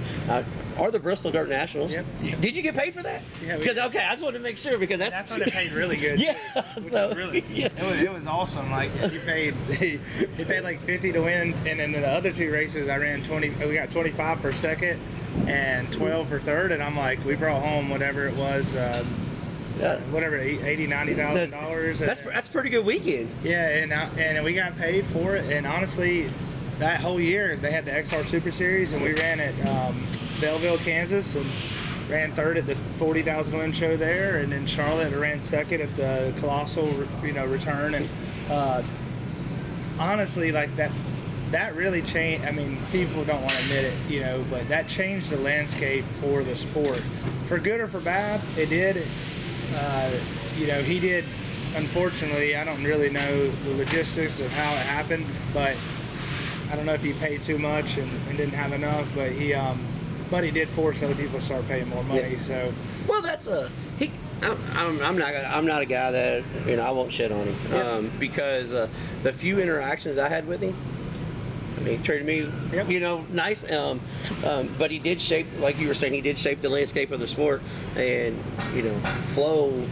the Bristol Dirt Nationals. Yep. Did you get paid for that? Yeah. Because okay, I just wanted to make sure because that's when it paid really good. Yeah. So really, it was awesome. Like he paid like 50 to win, and then the other two races I ran 20. We got 25 for second and 12 for third, and I'm like, we brought home whatever it was. Whatever, $80,000-$90,000. That's a pretty good weekend. Yeah, and we got paid for it. And honestly, that whole year they had the XR Super Series, and we ran at Belleville, Kansas, and ran third at the 40,000 win show there, and then Charlotte ran second at the Colossal, return. And honestly, like that really changed. I mean, people don't want to admit it, but that changed the landscape for the sport, for good or for bad. It did. you know, he did, unfortunately, I don't really know the logistics of how it happened, but I don't know if he paid too much and didn't have enough, but he did force other people to start paying more money. So, well, that's I'm not a guy that, you know, I won't shit on him because the few interactions I had with him, I mean, he treated me, you know, nice. But he did shape, like you were saying, he did shape the landscape of the sport, and you know, Flo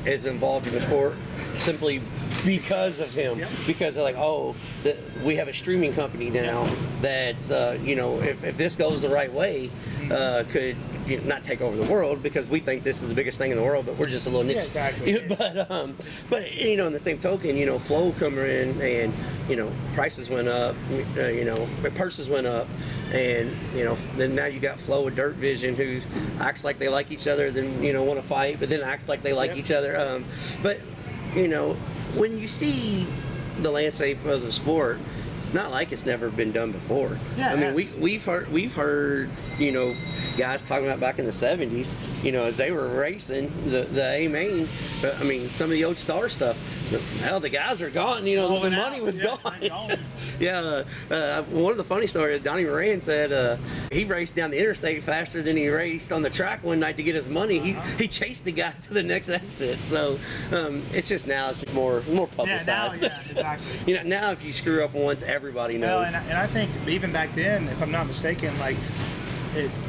is involved in the sport simply because of him. Because they're like, oh, we have a streaming company now that you know, if this goes the right way, could, you know, not take over the world, because we think this is the biggest thing in the world, but we're just a little niche. Yeah, exactly. But you know, in the same token, you know, Flo coming in, and you know, prices went up, you know, purses went up, and you know, then now you got Flo with Dirt Vision, who acts like they like each other, then you know, want to fight, but then acts like they like each other. But you know, when you see the landscape of the sport, it's not like it's never been done before. Yeah, I mean, we've heard, you know, guys talking about back in the 70s, you know, as they were racing the A main. But I mean, some of the old star stuff, hell, the guys are gone. You know, the money was gone. One of the funny stories, Donnie Moran said he raced down the interstate faster than he raced on the track one night to get his money. He chased the guy to the next exit. So it's just now it's more publicized. Yeah, exactly. You know, now if you screw up once, everybody knows. Well, and I think even back then, if I'm not mistaken, like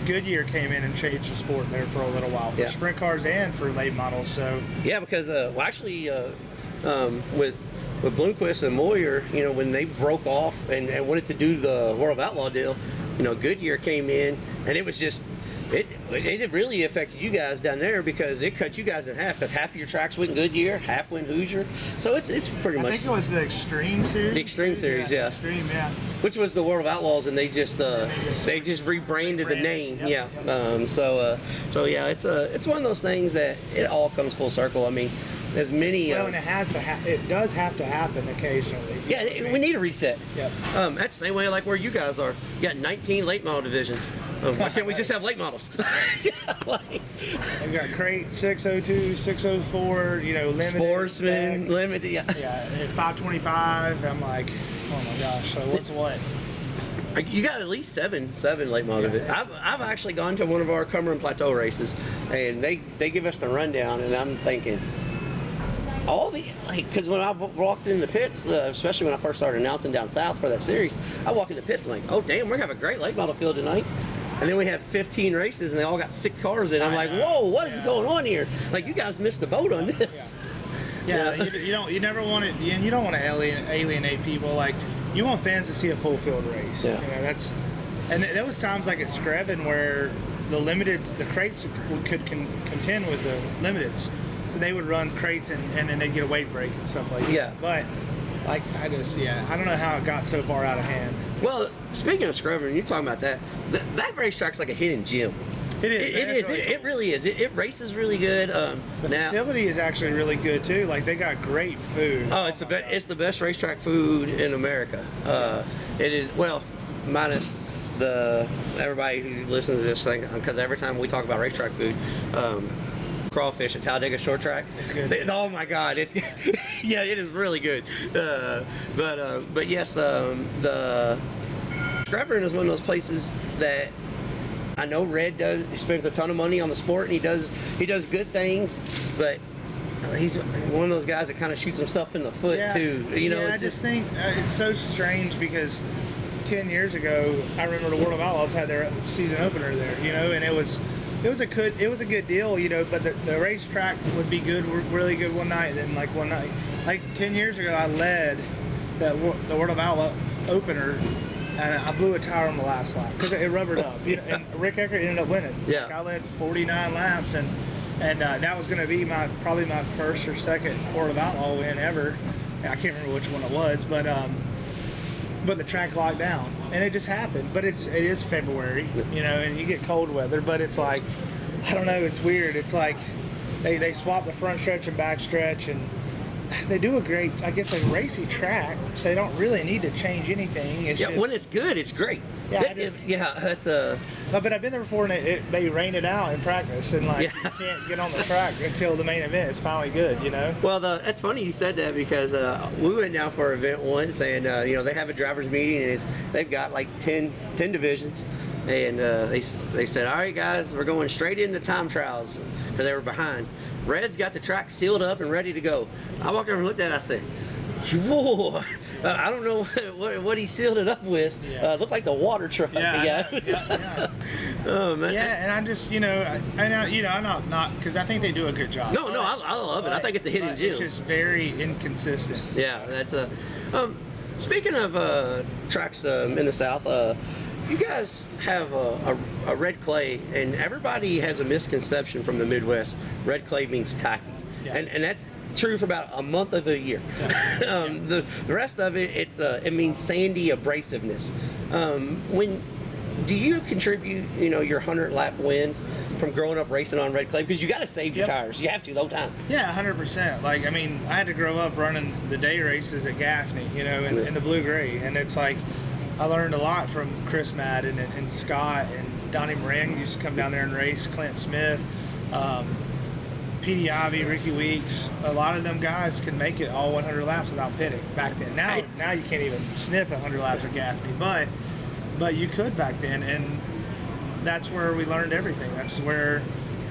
Goodyear came in and changed the sport there for a little while for sprint cars and for late models. So yeah, because well, actually, with Bloomquist and Moyer, you know, when they broke off and wanted to do the World of Outlaw deal, you know, Goodyear came in, and it was just. It really affected you guys down there, because it cut you guys in half, because half of your tracks went Goodyear, half went Hoosier. So it's pretty much. I think it was the Extreme Series. The Extreme Series, yeah. Extreme, yeah. Which was the World of Outlaws, and they just rebranded the name. So yeah, it's one of those things that it all comes full circle. I mean, as many. Well, and it does have to happen occasionally. Yeah, we need a reset. Yep. That's the same way like where you guys are. You got 19 late model divisions. Why can't we just have late models? We got crate 602, 604, you know, limited. Sportsman, limited, Yeah, at 525. I'm like, oh my gosh, so what's what? You got at least seven late model divisions. I've actually gone to one of our Cumberland Plateau races, and they give us the rundown, and I'm thinking, because when I walked in the pits, especially when I first started announcing down south for that series, I walk in the pits and I'm like, oh damn, we're gonna have a great late model field tonight. And then we had 15 races, and they all got 6 cars in. I'm like, whoa, what is going on here? Like, you guys missed the boat on this. Yeah, you never want to, you don't want to alienate people. Like, you want fans to see a full field race. Yeah. You know, and there was times like at Screven where the crates could contend with the limiteds. So they would run crates and then they'd get a weight break and stuff like that. Yeah. But like I don't know how it got so far out of hand. Well, speaking of Screven, you're talking about that racetrack's like a hidden gem. It is. It really is. It races really good. The facility is actually really good too. Like, they got great food. Oh, it's the best racetrack food in America. It is, well, minus everybody who listens to this thing, because every time we talk about racetrack food, crawfish at Talladega Short Track. It's good. Oh my God, it's yeah, it is really good. But yes, the Screven is one of those places that I know Red does. He spends a ton of money on the sport, and he does good things, but he's one of those guys that kind of shoots himself in the foot too. You know, I just think it's so strange, because 10 years ago, I remember the World of Outlaws had their season opener there, you know, and it was a good deal, you know, but the racetrack would be good, really good one night, and then like one night, like 10 years ago, I led the World of Outlaw opener, and I blew a tire on the last lap because it rubbered up, you know, and Rick Eckert ended up winning. Yeah. Like, I led 49 laps, and that was going to be probably my first or second World of Outlaw win ever. I can't remember which one it was, but the track locked down, and it just happened. But it is February, you know, and you get cold weather, but it's like, I don't know, it's weird. It's like they swap the front stretch and back stretch, and they do a great, I guess, a racy track, so they don't really need to change anything. It's just, when it's good, it's great. Yeah, That's a. But I've been there before, and they rain it out in practice, and like you can't get on the track until the main event is finally good, you know. Well, it's funny you said that because we went down for an event once, and they have a drivers meeting, and they've got like 10 divisions, and they said, all right guys, we're going straight into time trials because they were behind. Red's got the track sealed up and ready to go. I walked over and looked at it, I said, whoa, I don't know what he sealed it up with. Looked like the water truck. Yeah. Oh man. Yeah, and I just, I'm not because I think they do a good job. No, I love it. I think it's a hidden gem. It's just very inconsistent. Yeah, that's a. Speaking of tracks in the South, you guys have a red clay, and everybody has a misconception from the Midwest. Red clay means tacky, and that's true for about a month of a year. The rest of it, it means sandy abrasiveness. When do you contribute, your 100-lap wins from growing up racing on red clay? Because you got to save your tires. You have to the whole time. Yeah, 100%. Like, I mean, I had to grow up running the day races at Gaffney, in the blue-gray. And it's like, I learned a lot from Chris Madden and Scott and Donnie Moran used to come down there and race, Clint Smith, Petey Ivy, Ricky Weeks. A lot of them guys could make it all 100 laps without pitting back then. Now you can't even sniff 100 laps at Gaffney, but you could back then, and that's where we learned everything. That's where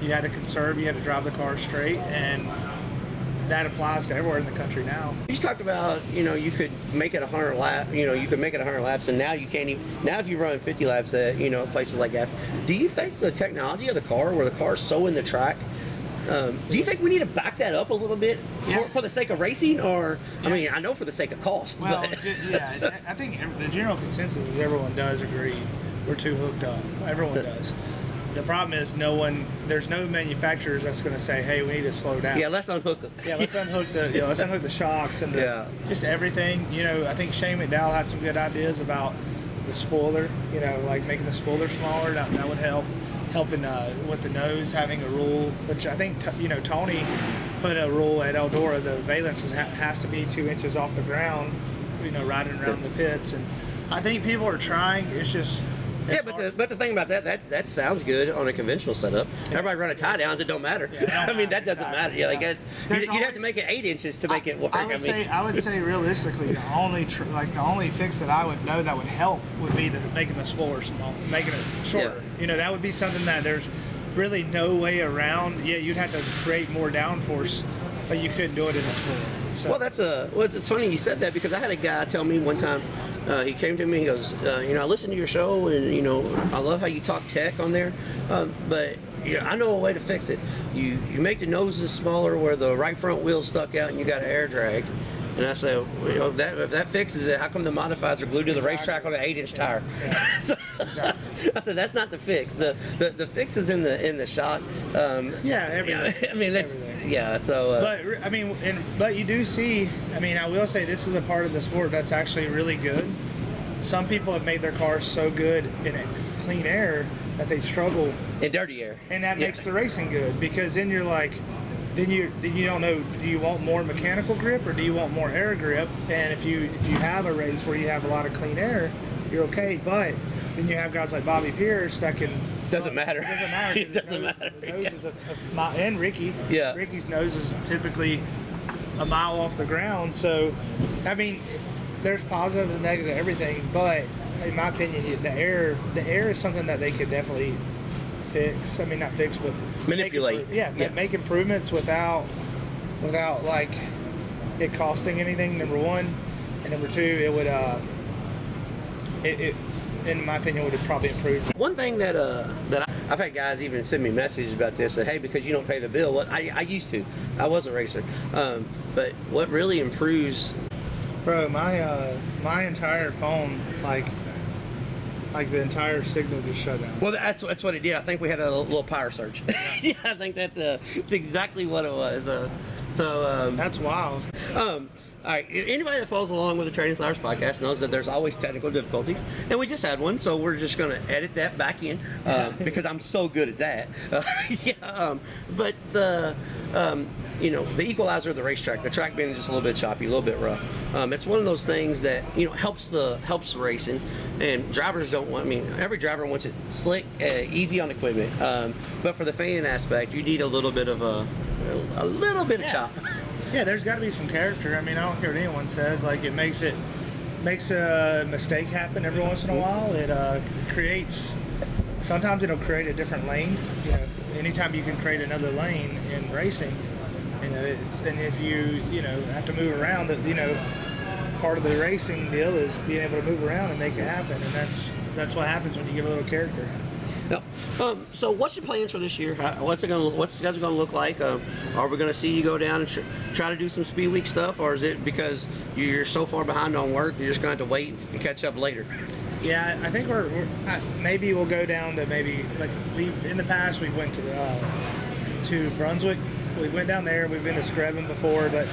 you had to conserve, you had to drive the car straight, and that applies to everywhere in the country now. You talked about, you could make it 100 laps, you could make it 100 laps, and now you can't even, now if you run 50 laps at, places like that, do you think the technology of the car, where the car's so in the track, do you think we need to back that up a little bit for the sake of racing, or, I mean, I know for the sake of cost. Well, but. I think the general consensus is everyone does agree we're too hooked up. Everyone does. The problem is there's no manufacturers that's going to say, hey, we need to slow down. Yeah, let's unhook them. Yeah, let's unhook the shocks and just everything. I think Shane McDowell had some good ideas about the spoiler, like making the spoiler smaller. That would help. Helping with the nose, having a rule, which I think, Tony put a rule at Eldora, the valence has to be 2 inches off the ground, riding around the pits. And I think people are trying. It's just... but the thing about that sounds good on a conventional setup. Everybody running tie downs, it don't matter. I mean, that doesn't matter. Yeah, like you'd have to make it 8 inches to make it work. I would say realistically, the only fix that I would know that would help would be making the spoiler small, making it shorter. That would be something that there's really no way around. Yeah, you'd have to create more downforce, but you couldn't do it in the spoiler. So. Well, it's funny you said that, because I had a guy tell me one time. He came to me, he goes, I listen to your show, and, I love how you talk tech on there, but, I know a way to fix it. You make the noses smaller where the right front wheel's stuck out and you got an air drag. And I said, if that fixes it, how come the modifieds are glued to the racetrack on an 8-inch tire? Yeah. So, I said, that's not the fix. The fix is in the shot. Everything. I mean, that's everything. So. But you do see. I mean, I will say this is a part of the sport that's actually really good. Some people have made their cars so good in clean air that they struggle in dirty air, and that makes the racing good, because then you're like. Then you don't know, do you want more mechanical grip or do you want more air grip? And if you have a race where you have a lot of clean air, you're okay. But then you have guys like Bobby Pierce that can... Doesn't matter. It doesn't matter. It doesn't matter. The noses and Ricky. Yeah. Ricky's nose is typically a mile off the ground. So, I mean, there's positives and negatives to everything. But in my opinion, the air is something that they could definitely fix. I mean, not fix, but manipulate. Make improvements without like it costing anything. Number one, and number two, it would in my opinion would probably improve. One thing that I've had guys even send me messages about this, that hey, because you don't pay the bill. Well, I used to. I was a racer, but what really improves, bro, my entire phone, like the entire signal just shut down. Well, that's what it did. I think we had a little power surge. Yeah, I think it's exactly what it was. That's wild. All right, anybody that follows along with the Trading Sliders podcast knows that there's always technical difficulties, and we just had one, so we're just going to edit that back in because I'm so good at that. But you know, the equalizer of the racetrack, the track being just a little bit choppy, a little bit rough. It's one of those things that, you know, helps racing, and drivers don't want. I mean, every driver wants it slick, easy on equipment. But for the fan aspect, you need a little bit of a little bit of chop. Yeah, there's got to be some character. I mean, I don't care what anyone says. Like, it makes a mistake happen every once in a while. It creates. Sometimes it'll create a different lane. You know, anytime you can create another lane in racing, you know, and if you have to move around, that, you know, part of the racing deal is being able to move around and make it happen, and that's what happens when you give a little character. No. So what's your plans for this year? What's the schedule going to look like? Are we going to see you go down and try to do some Speedweek stuff, or is it because you're so far behind on work you're just going to have to wait and catch up later? Yeah, I think we're maybe we'll go down to like in the past we've went to Brunswick. We went down there. We've been to Screven before, but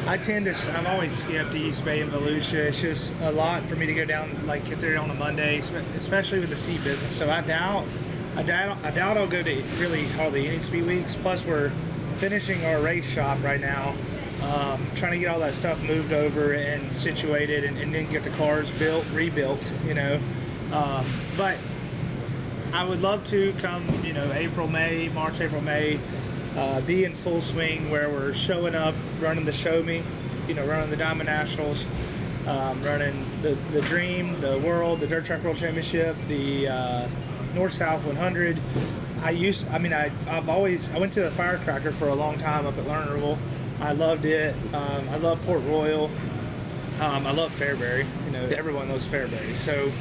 I've always skipped East Bay and Volusia. It's just a lot for me to go down, like, get there on a Monday, especially with the seat business. So I doubt I'll go to really hardly any Speedweeks. Plus, we're finishing our race shop right now, trying to get all that stuff moved over and situated, and then get the cars rebuilt, you know. But I would love to come, you know, March, April, May, be in full swing where we're showing up, running the Show Me, you know, running the Diamond Nationals, running the Dream, the World, the Dirt Track World Championship, the North-South 100. I went to the Firecracker for a long time up at Lernerville. I loved it. I love Port Royal. I love Fairbury. You know, everyone knows Fairbury. So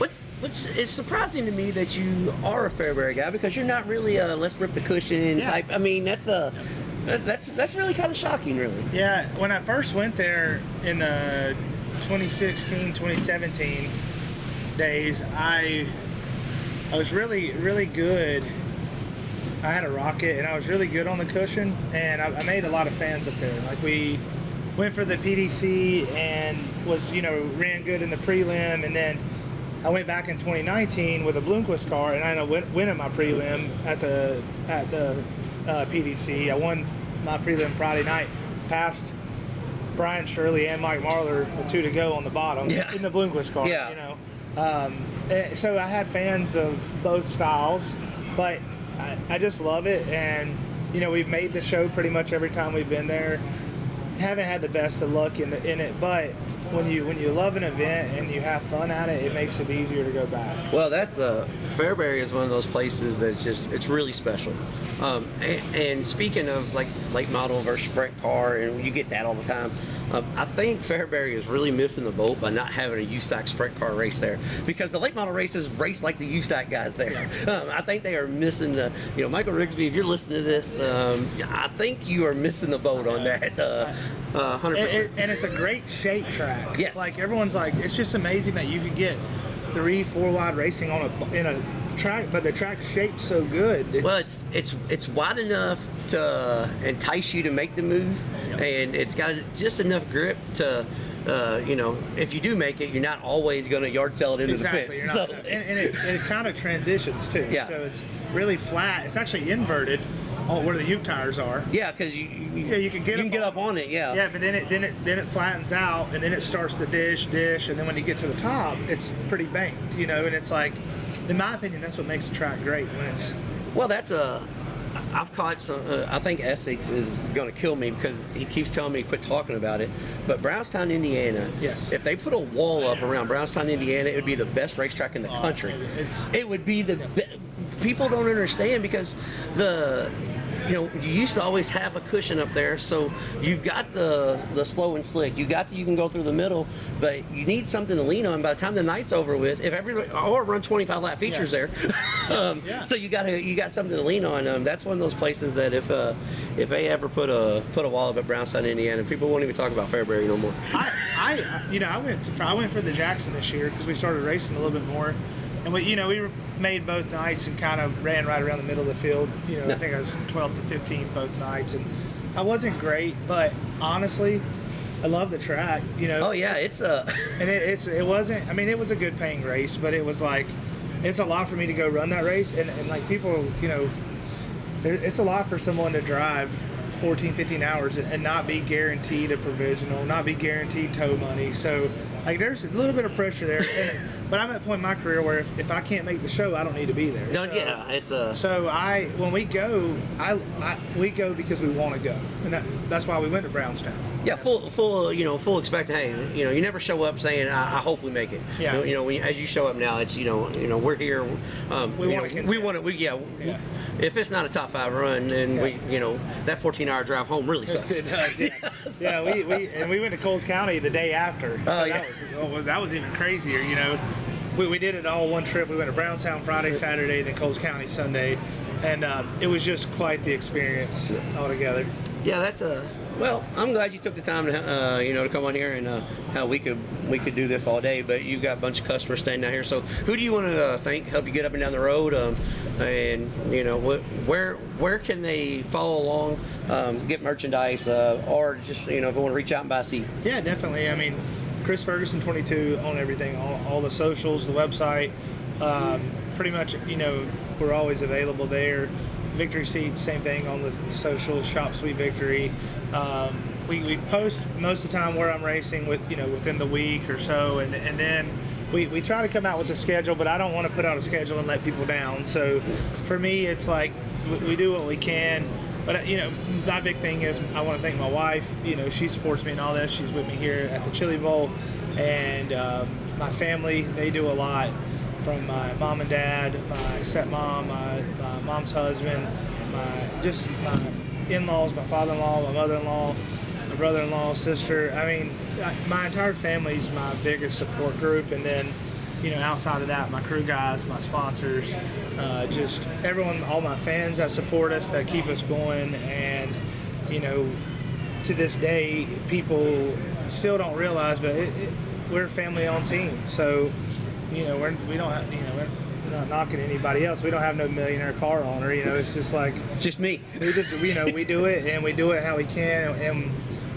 it's surprising to me that you are a Fairbury guy, because you're not really a let's rip the cushion type. I mean, that's really kind of shocking, really. Yeah, when I first went there in the 2016, 2017 days, I was really, really good. I had a rocket, and I was really good on the cushion, and I made a lot of fans up there. Like, we went for the PDC and ran good in the prelim, and then I went back in 2019 with a Bloomquist car, and I ended up winning my prelim at the PDC. I won my prelim Friday night, passed Brian Shirley and Mike Marlar with 2 to go on the bottom in the Bloomquist car. Yeah. You know, so I had fans of both styles, but I just love it, and you know, we've made the show pretty much every time we've been there. Haven't had the best of luck in it, but when you love an event and you have fun at it, it makes it easier to go back. Well, that's Fairbury is one of those places that's it's really special. And speaking of like late model versus sprint car, and you get that all the time. I think Fairbury is really missing the boat by not having a USAC sprint car race there, because the late model races race like the USAC guys there. I think they are missing the, Michael Rigsby, if you're listening to this, I think you are missing the boat on that 100%. And it's a great shape track. Yes. Like, everyone's like, it's just amazing that you can get 3-4 wide racing in a track, but the track's shaped so good. It's wide enough to entice you to make the move, and it's got just enough grip to, if you do make it, you're not always going to yard sell it into the fence. And it kind of transitions too. Yeah. So it's really flat. It's actually inverted where the Uke tires are. Yeah, because you can get up on it. Yeah. Yeah, but then it flattens out, and then it starts to dish, and then when you get to the top, it's pretty banked, and it's like, in my opinion, that's what makes the track great when it's. Well, I've caught some. I think Essex is going to kill me because he keeps telling me to quit talking about it. But Brownstown, Indiana. Yes. If they put a wall up around Brownstown, Indiana, it would be the best racetrack in the country. It would be people don't understand, because you used to always have a cushion up there, so you've got the slow and slick. You can go through the middle, but you need something to lean on by the time the night's over with. If everybody, or run 25 lap features there, so you got something to lean on. That's one of those places that if they ever put a wall up at Brownstown, Indiana, people won't even talk about Fairbury no more. I went for the Jackson this year because we started racing a little bit more. And we made both nights and kind of ran right around the middle of the field. I think I was 12th to 15th both nights, and I wasn't great, but honestly, I love the track. Oh yeah, it's and it wasn't. I mean, it was a good paying race, but it was like, it's a lot for me to go run that race, and like people, it's a lot for someone to drive 14, 15 hours and not be guaranteed a provisional, not be guaranteed tow money. So, like, there's a little bit of pressure there. But I'm at a point in my career where if I can't make the show, I don't need to be there. No, yeah, it's a. So when we go, we go because we want to go, and that's why we went to Brownstown. Yeah, full expect. Hey, you never show up saying, I hope we make it. Yeah. As you show up now, it's we're here. We want to. Yeah. If it's not a top 5 run, then that 14-hour drive home really sucks. It does, yeah. We went to Coles County the day after. So that was even crazier. We did it all one trip. We went to Brownstown Friday, Saturday, then Coles County Sunday, and it was just quite the experience altogether. Yeah, that's a. Well, I'm glad you took the time to to come on here and how we could do this all day. But you've got a bunch of customers staying down here. So who do you want to thank? Help you get up and down the road, and where can they follow along, get merchandise, or just if they want to reach out and buy a seat? Yeah, definitely. I mean, Chris Ferguson 22 on everything, all the socials, the website. Pretty much, we're always available there. Victory Seats, same thing on the socials. Shop Sweet Victory. We post most of the time where I'm racing within the week or so, and then we try to come out with a schedule, but I don't want to put out a schedule and let people down. So for me, it's like we do what we can. But my big thing is I want to thank my wife. She supports me in all this. She's with me here at the Chili Bowl, and my family, they do a lot. From my mom and dad, my stepmom, my mom's husband, my in-laws, my father-in-law, my mother-in-law, my brother-in-law, sister. I mean, my entire family's my biggest support group, and then, outside of that, my crew guys, my sponsors, just everyone, all my fans that support us, that keep us going, and, to this day, people still don't realize, but we're a family-owned team, so. We're not knocking anybody else. We don't have no millionaire car owner. It's just like just me. We do it, and we do it how we can. And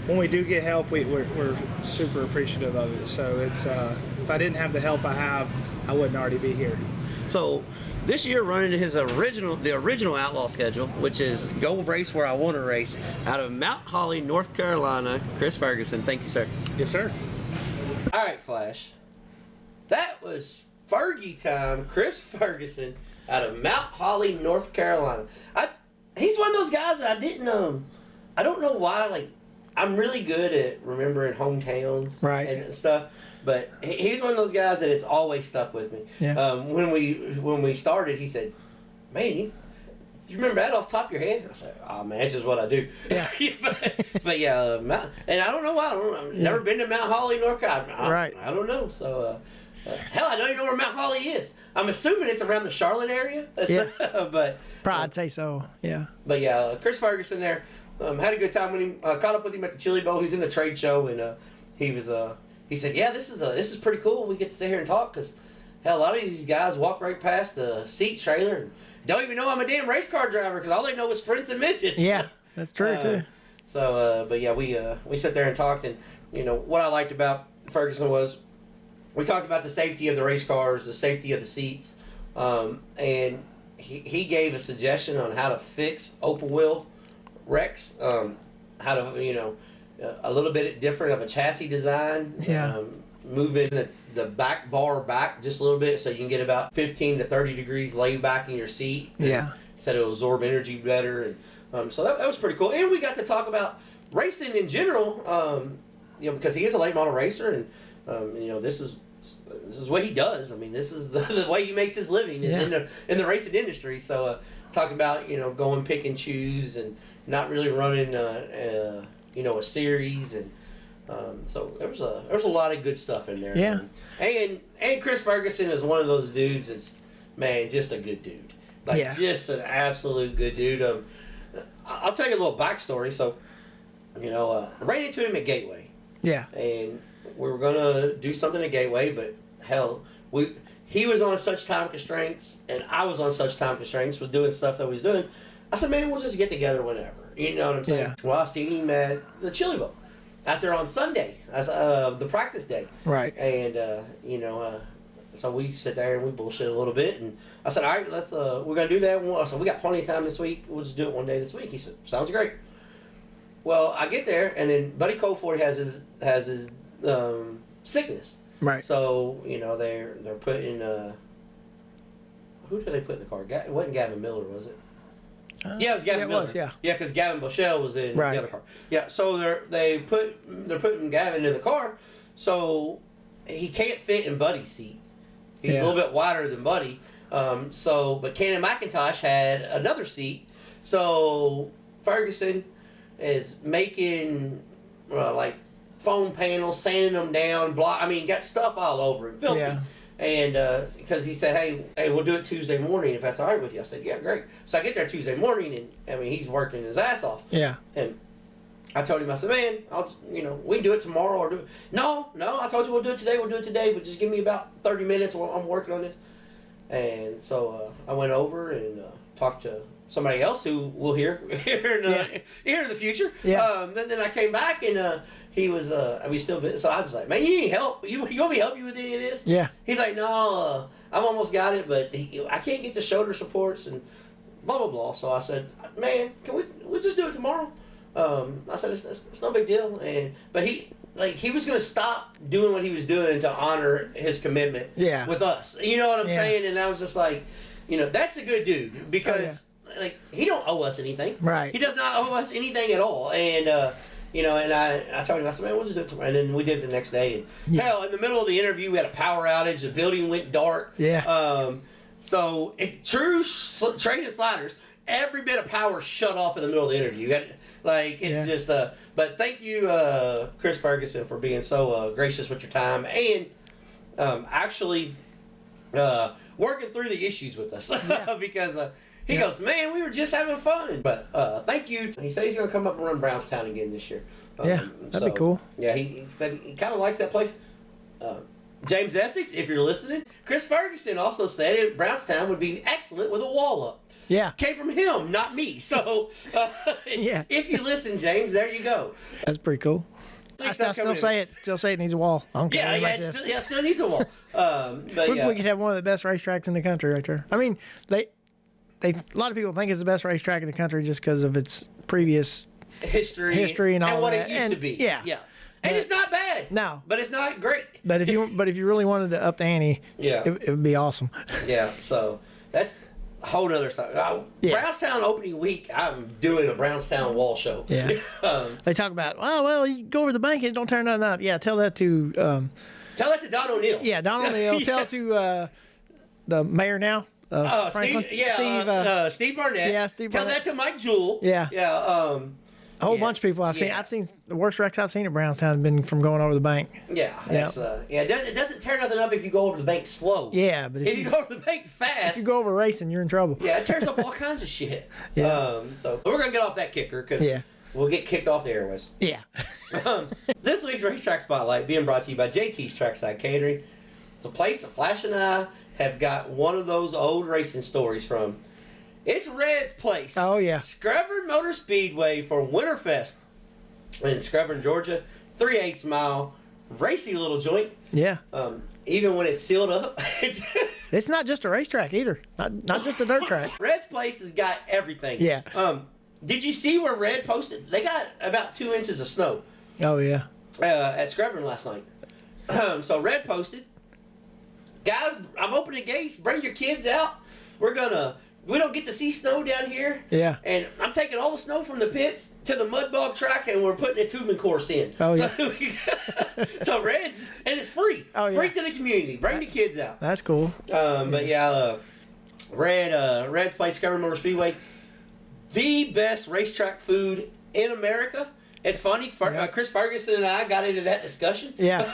when we do get help, we're super appreciative of it. So it's if I didn't have the help I have, I wouldn't already be here. So this year, running the original Outlaw schedule, which is Go Race Where I Want to Race, out of Mount Holly, North Carolina. Chris Ferguson, thank you, sir. Yes, sir. All right, Flash. That was Fergie time. Chris Ferguson out of Mount Holly, North Carolina. He's one of those guys that I didn't I don't know why. Like, I'm really good at remembering hometowns and stuff, but he's one of those guys that it's always stuck with me. Yeah. When we started, he said, "Man, you remember that off the top of your head?" I said, "Oh man, that's just what I do." Yeah. but yeah, and I don't know why. I've never been to Mount Holly, North Carolina. I don't know. So. Hell, I don't even know where Mount Holly is. I'm assuming it's around the Charlotte area. But probably I'd say so. Yeah. But yeah, Chris Ferguson there had a good time when he caught up with him at the Chili Bowl. He's in the trade show, and he said, "Yeah, this is pretty cool. We get to sit here and talk because hell, a lot of these guys walk right past the seat trailer and don't even know I'm a damn race car driver because all they know is sprints and midgets." Yeah, that's true too. So, but yeah, we sat there and talked, and what I liked about Ferguson was. We talked about the safety of the race cars, the safety of the seats, and he gave a suggestion on how to fix open wheel wrecks, how to, a little bit different of a chassis design, moving the back bar back just a little bit so you can get about 15 to 30 degrees laid back in your seat. Yeah. So it'll absorb energy better. And so that was pretty cool. And we got to talk about racing in general, because he is a late model racer, and this is what he does. I mean, this is the way he makes his living is in the racing industry. So talk about going pick and choose and not really running a series, and so there was a lot of good stuff in there. Yeah. And Chris Ferguson is one of those dudes that's just a good dude. Just an absolute good dude. I'll tell you a little backstory. So I ran into him at Gateway. Yeah. And we were gonna do something at Gateway, but hell, he was on such time constraints, and I was on such time constraints with doing stuff that we was doing. I said, "Man, we'll just get together whenever." You know what I'm saying? Yeah. Well, I seen him at the Chili Bowl out there on Sunday, as the practice day. Right. And so we sit there and we bullshit a little bit, and I said, "All right, let's we're gonna do that one." I said, "We got plenty of time this week. We'll just do it one day this week." He said, "Sounds great." Well, I get there, and then Buddy Colford has his sickness. Right. So they're putting who did they put in the car? It wasn't Gavin Miller, was it? Yeah, it was Gavin Miller. Yeah, because Gavin Boschelle was in right. the other car. Yeah, so they're putting Gavin in the car, so he can't fit in Buddy's seat. He's a little bit wider than Buddy. But Cannon McIntosh had another seat, so Ferguson is making like foam panels, sanding them down, got stuff all over it, filthy. Yeah. And because he said, hey, we'll do it Tuesday morning if that's all right with you. I said, yeah, great. So I get there Tuesday morning, and he's working his ass off. Yeah. And I told him, I said, man, we can do it tomorrow or do it. No, I told you we'll do it today, but just give me about 30 minutes while I'm working on this. And so I went over and talked to somebody else who we'll hear in the future. Yeah. Then I came back and he was we still been, so I was like, man, you need help? You want me to help you with any of this? Yeah. He's like, no, I've almost got it, but I can't get the shoulder supports and blah blah blah. So I said, man, we'll just do it tomorrow. I said it's no big deal. But he was going to stop doing what he was doing to honor his commitment with us. You know what I'm saying? And I was just like, that's a good dude because he don't owe us anything. Right. He does not owe us anything at all. And and I told him, I said, man, we'll just do it tomorrow. And then we did it the next day. And hell, in the middle of the interview, we had a power outage. The building went dark. Yeah. So it's true trading sliders. Every bit of power shut off in the middle of the interview. Just but thank you, Chris Ferguson, for being so gracious with your time and actually working through the issues with us because he goes, man, we were just having fun. But thank you. He said he's going to come up and run Brownstown again this year. That'd be cool. Yeah, he said he kind of likes that place. James Essex, if you're listening, Chris Ferguson also said Brownstown would be excellent with a wall up. Yeah. Came from him, not me. So, if you listen, James, there you go. That's pretty cool. I still say it needs a wall. I don't care. It still needs a wall. But we could have one of the best racetracks in the country right there. I mean, a lot of people think it's the best racetrack in the country just because of its previous history and all what that. it used to be. Yeah. And it's not bad. No. But it's not great. But if you really wanted to up the ante, it would be awesome. Yeah. So that's a whole other stuff. Brownstown opening week, I'm doing a Brownstown wall show. Yeah. They talk about, you go over the bank and don't turn nothing up. Yeah, tell that to Don O'Neill. Yeah, Don O'Neill. Tell it to the mayor now. Franklin. Steve Barnett. Yeah, Steve Tell Barnett. that to Mike Jewell. Yeah. Yeah. A whole bunch of people I've seen. I've seen the worst wrecks I've seen at Brownstown have been from going over the bank. Yeah, that's it doesn't tear nothing up if you go over the bank slow. Yeah, but if you go over the bank fast, if you go over racing, you're in trouble. Yeah, it tears up all kinds of shit. Yeah. So we're gonna get off that kicker because we'll get kicked off the airways. Yeah. This week's Racetrack Spotlight being brought to you by JT's Trackside Catering. It's a place that Flash and I have got one of those old racing stories from. It's Red's place. Oh yeah. Screvern Motor Speedway for Winterfest in Screvern, Georgia. 3/8 mile, racy little joint. Yeah. Even when it's sealed up, it's not just a racetrack either. Not just a dirt track. Red's place has got everything. Yeah. Did you see where Red posted? They got about 2 inches of snow. Oh yeah. At Screvern last night. So Red posted, guys, I'm opening gates. Bring your kids out. We don't get to see snow down here. Yeah. And I'm taking all the snow from the pits to the mud bog track, and we're putting a tubing course in. Oh, yeah. So Red's, and it's free. Oh, yeah. Free to the community. Bring the kids out. That's cool. Red's place, Screvern Motor Speedway, the best racetrack food in America. It's funny, Chris Ferguson and I got into that discussion. Yeah.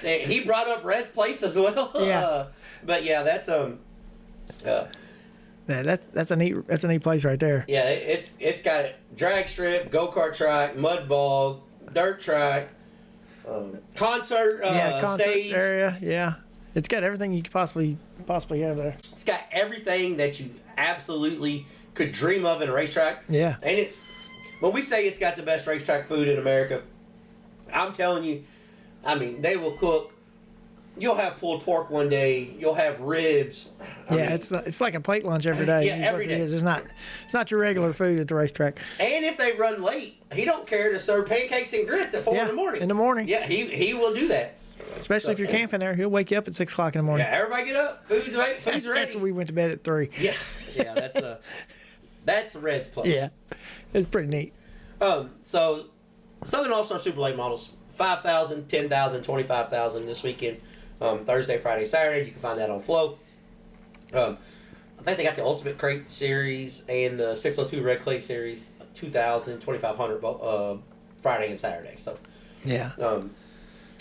He brought up Red's place as well. Yeah. That's a neat place right there. Yeah, it's got a drag strip, go-kart track, mud bog, dirt track, concert stage area. Yeah, it's got everything you could possibly have there. It's got everything that you absolutely could dream of in a racetrack. Yeah, and it's when we say it's got the best racetrack food in America, I'm telling you, I mean they will cook you'll have pulled pork one day. You'll have ribs. I mean, it's like a plate lunch every day. Yeah, every day. It's not your regular food at the racetrack. And if they run late, he don't care to serve pancakes and grits at 4 in the morning. In the morning. Yeah, he will do that. Especially if you're camping there, he'll wake you up at 6 o'clock in the morning. Yeah, everybody get up. Food's ready. After we went to bed at 3. Yeah, that's Red's place. Yeah, it's pretty neat. So Southern All-Star Super Late models, 5,000, 10,000, 25,000 this weekend. Thursday, Friday, Saturday. You can find that on Flow. I think they got the Ultimate Crate Series and the 602 Red Clay Series, 2,000, 2,500 Friday and Saturday. So yeah.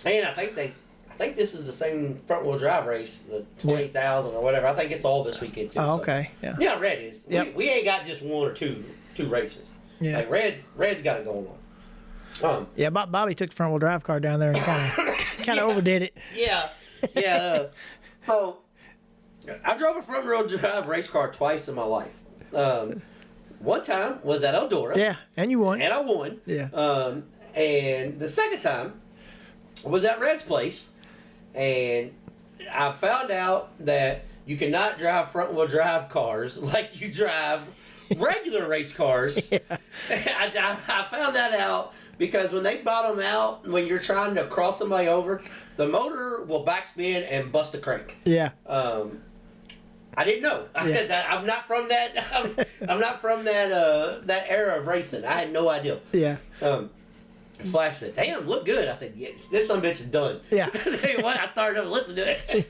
And I think this is the same front wheel drive race, the 20,000 or whatever. I think it's all this weekend too. Oh, okay. Yeah. Yeah, Red is. Yep. We ain't got just one or two races. Yeah. Like Red's got it going on. Yeah, Bobby took the front wheel drive car down there and kind of overdid it. Yeah. Yeah. So I drove a front wheel drive race car twice in my life. One time was at Eldora. Yeah, and you won. And I won. Yeah. And the second time was at Red's place, and I found out that you cannot drive front wheel drive cars like you drive regular race cars. Yeah. I found that out because when they bottom out, when you're trying to cross somebody over, the motor will backspin and bust a crank. Yeah. I didn't know. Yeah. I'm not from that. I'm not from that era of racing. I had no idea. Yeah. Flash said, "Damn, look good." I said, "Yeah, this son of a bitch is done." Yeah. Hey, what? I started up listening to it.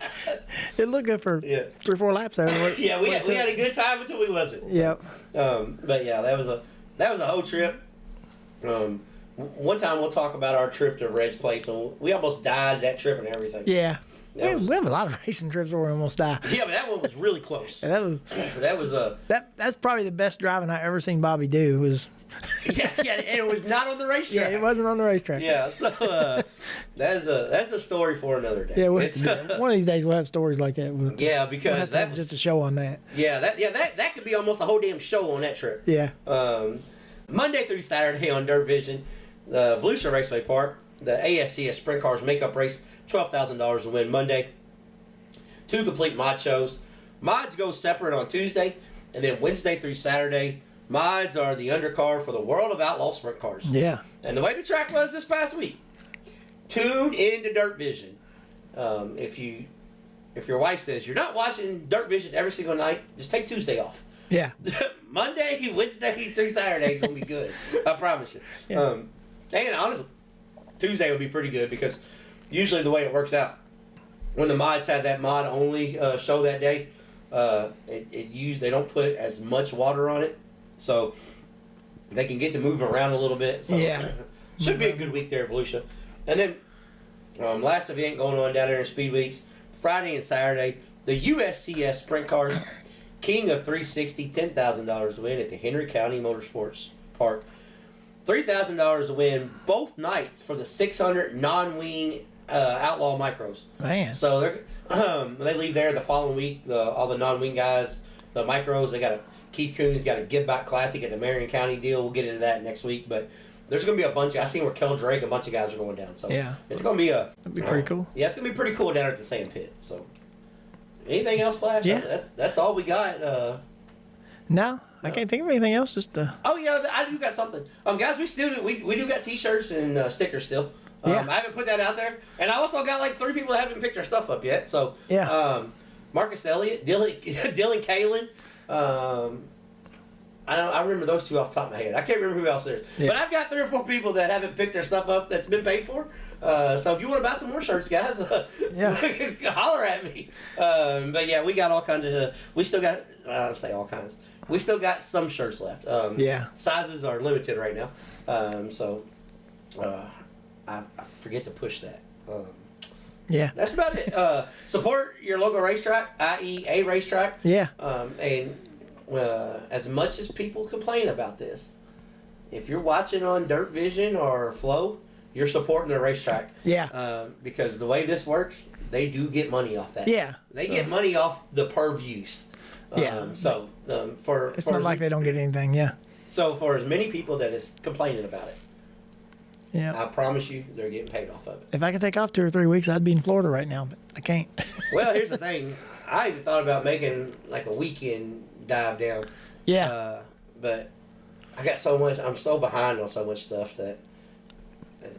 It looked good for 3 or 4 laps there. Yeah, we had a good time until we wasn't. So. Yep. But yeah, that was a whole trip. One time we'll talk about our trip to Red's place. We almost died that trip and everything. Yeah. We have a lot of racing trips where we almost die. Yeah, but that one was really close. And that's probably the best driving I ever seen Bobby do was. yeah, and it was not on the racetrack. Yeah, it wasn't on the racetrack. Yeah, so that's a story for another day. Yeah, one of these days we'll have stories like that. Yeah, because that was just a show on that. Yeah, that could be almost a whole damn show on that trip. Yeah. Monday through Saturday on Dirt Vision, the Volusia Raceway Park, the ASCS Sprint Cars Makeup Race, $12,000 to win Monday. 2 complete mod shows. Mods go separate on Tuesday, and then Wednesday through Saturday. Mods are the undercar for the World of Outlaw Sprint Cars. Yeah. And the way the track was this past week, tune into Dirt Vision. If your wife says you're not watching Dirt Vision every single night, just take Tuesday off. Yeah. Monday, Wednesday through Saturday is going to be good. I promise you. Yeah. And honestly, Tuesday will be pretty good because usually the way it works out, when the mods have that mod only show that day, they don't put as much water on it, so they can get to move around a little bit. So yeah. Should be a good week there at Volusia. And then last event going on down there in Speedweeks, Friday and Saturday, the USCS Sprint Cars King of 360, $10,000 to win at the Henry County Motorsports Park. $3,000 to win both nights for the 600 non-wing Outlaw Micros. Man. So they leave there the following week. All the non-wing guys, the Micros, they got Keith Coon's got a Give Back Classic at the Marion County deal. We'll get into that next week, but there's going to be a bunch. I seen where Kel Drake, a bunch of guys are going down. So yeah, it's going to be that'd be pretty cool. Yeah, it's going to be pretty cool down at the sand pit. So anything else, Flash? Yeah, that's all we got. No, I can't think of anything else. Just oh yeah, I do got something. Guys, we do got T-shirts and stickers still. Yeah. I haven't put that out there, and I also got like 3 people that haven't picked their stuff up yet. So yeah, Marcus Elliott, Dylan Kalen. I remember those 2 off the top of my head. I can't remember who else there is. Yeah. But I've got 3 or 4 people that haven't picked their stuff up that's been paid for. So if you want to buy some more shirts, guys, holler at me. But yeah, we got all kinds of. We still got. I don't say all kinds. We still got some shirts left. Sizes are limited right now. So I forget to push that. Yeah. That's about it. Support your local racetrack, i.e. a racetrack. Yeah. And as much as people complain about this, if you're watching on Dirt Vision or Flow, you're supporting the racetrack. Yeah. Because the way this works, they do get money off that. Yeah. They get money off the per views. Yeah. It's not like they don't get anything. Yeah. So for as many people that is complaining about it, Yeah. I promise you, they're getting paid off of it. If I could take off 2 or 3 weeks, I'd be in Florida right now, but I can't. Well, here's the thing. I even thought about making like a weekend dive down. Yeah. But I got so much. I'm so behind on so much stuff that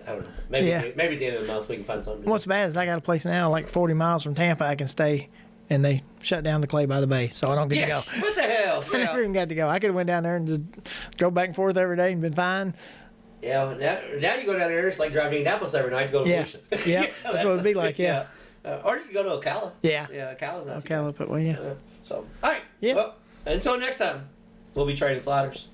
I don't know. Maybe at the end of the month we can find something. What's bad is I got a place now like 40 miles from Tampa I can stay, and they shut down the Clay by the Bay, so I don't get to go. What the hell? I never even got to go. I could have went down there and just go back and forth every day and been fine. Yeah, now you go down there, it's like driving to Indianapolis every night to go to Volusia. Yeah, that's what it'd be like, yeah. Or you can go to Ocala. Yeah. Yeah, Ocala's not too Ocala, but well, yeah. bad. So, all right. Yeah. Well, until next time, we'll be trading sliders.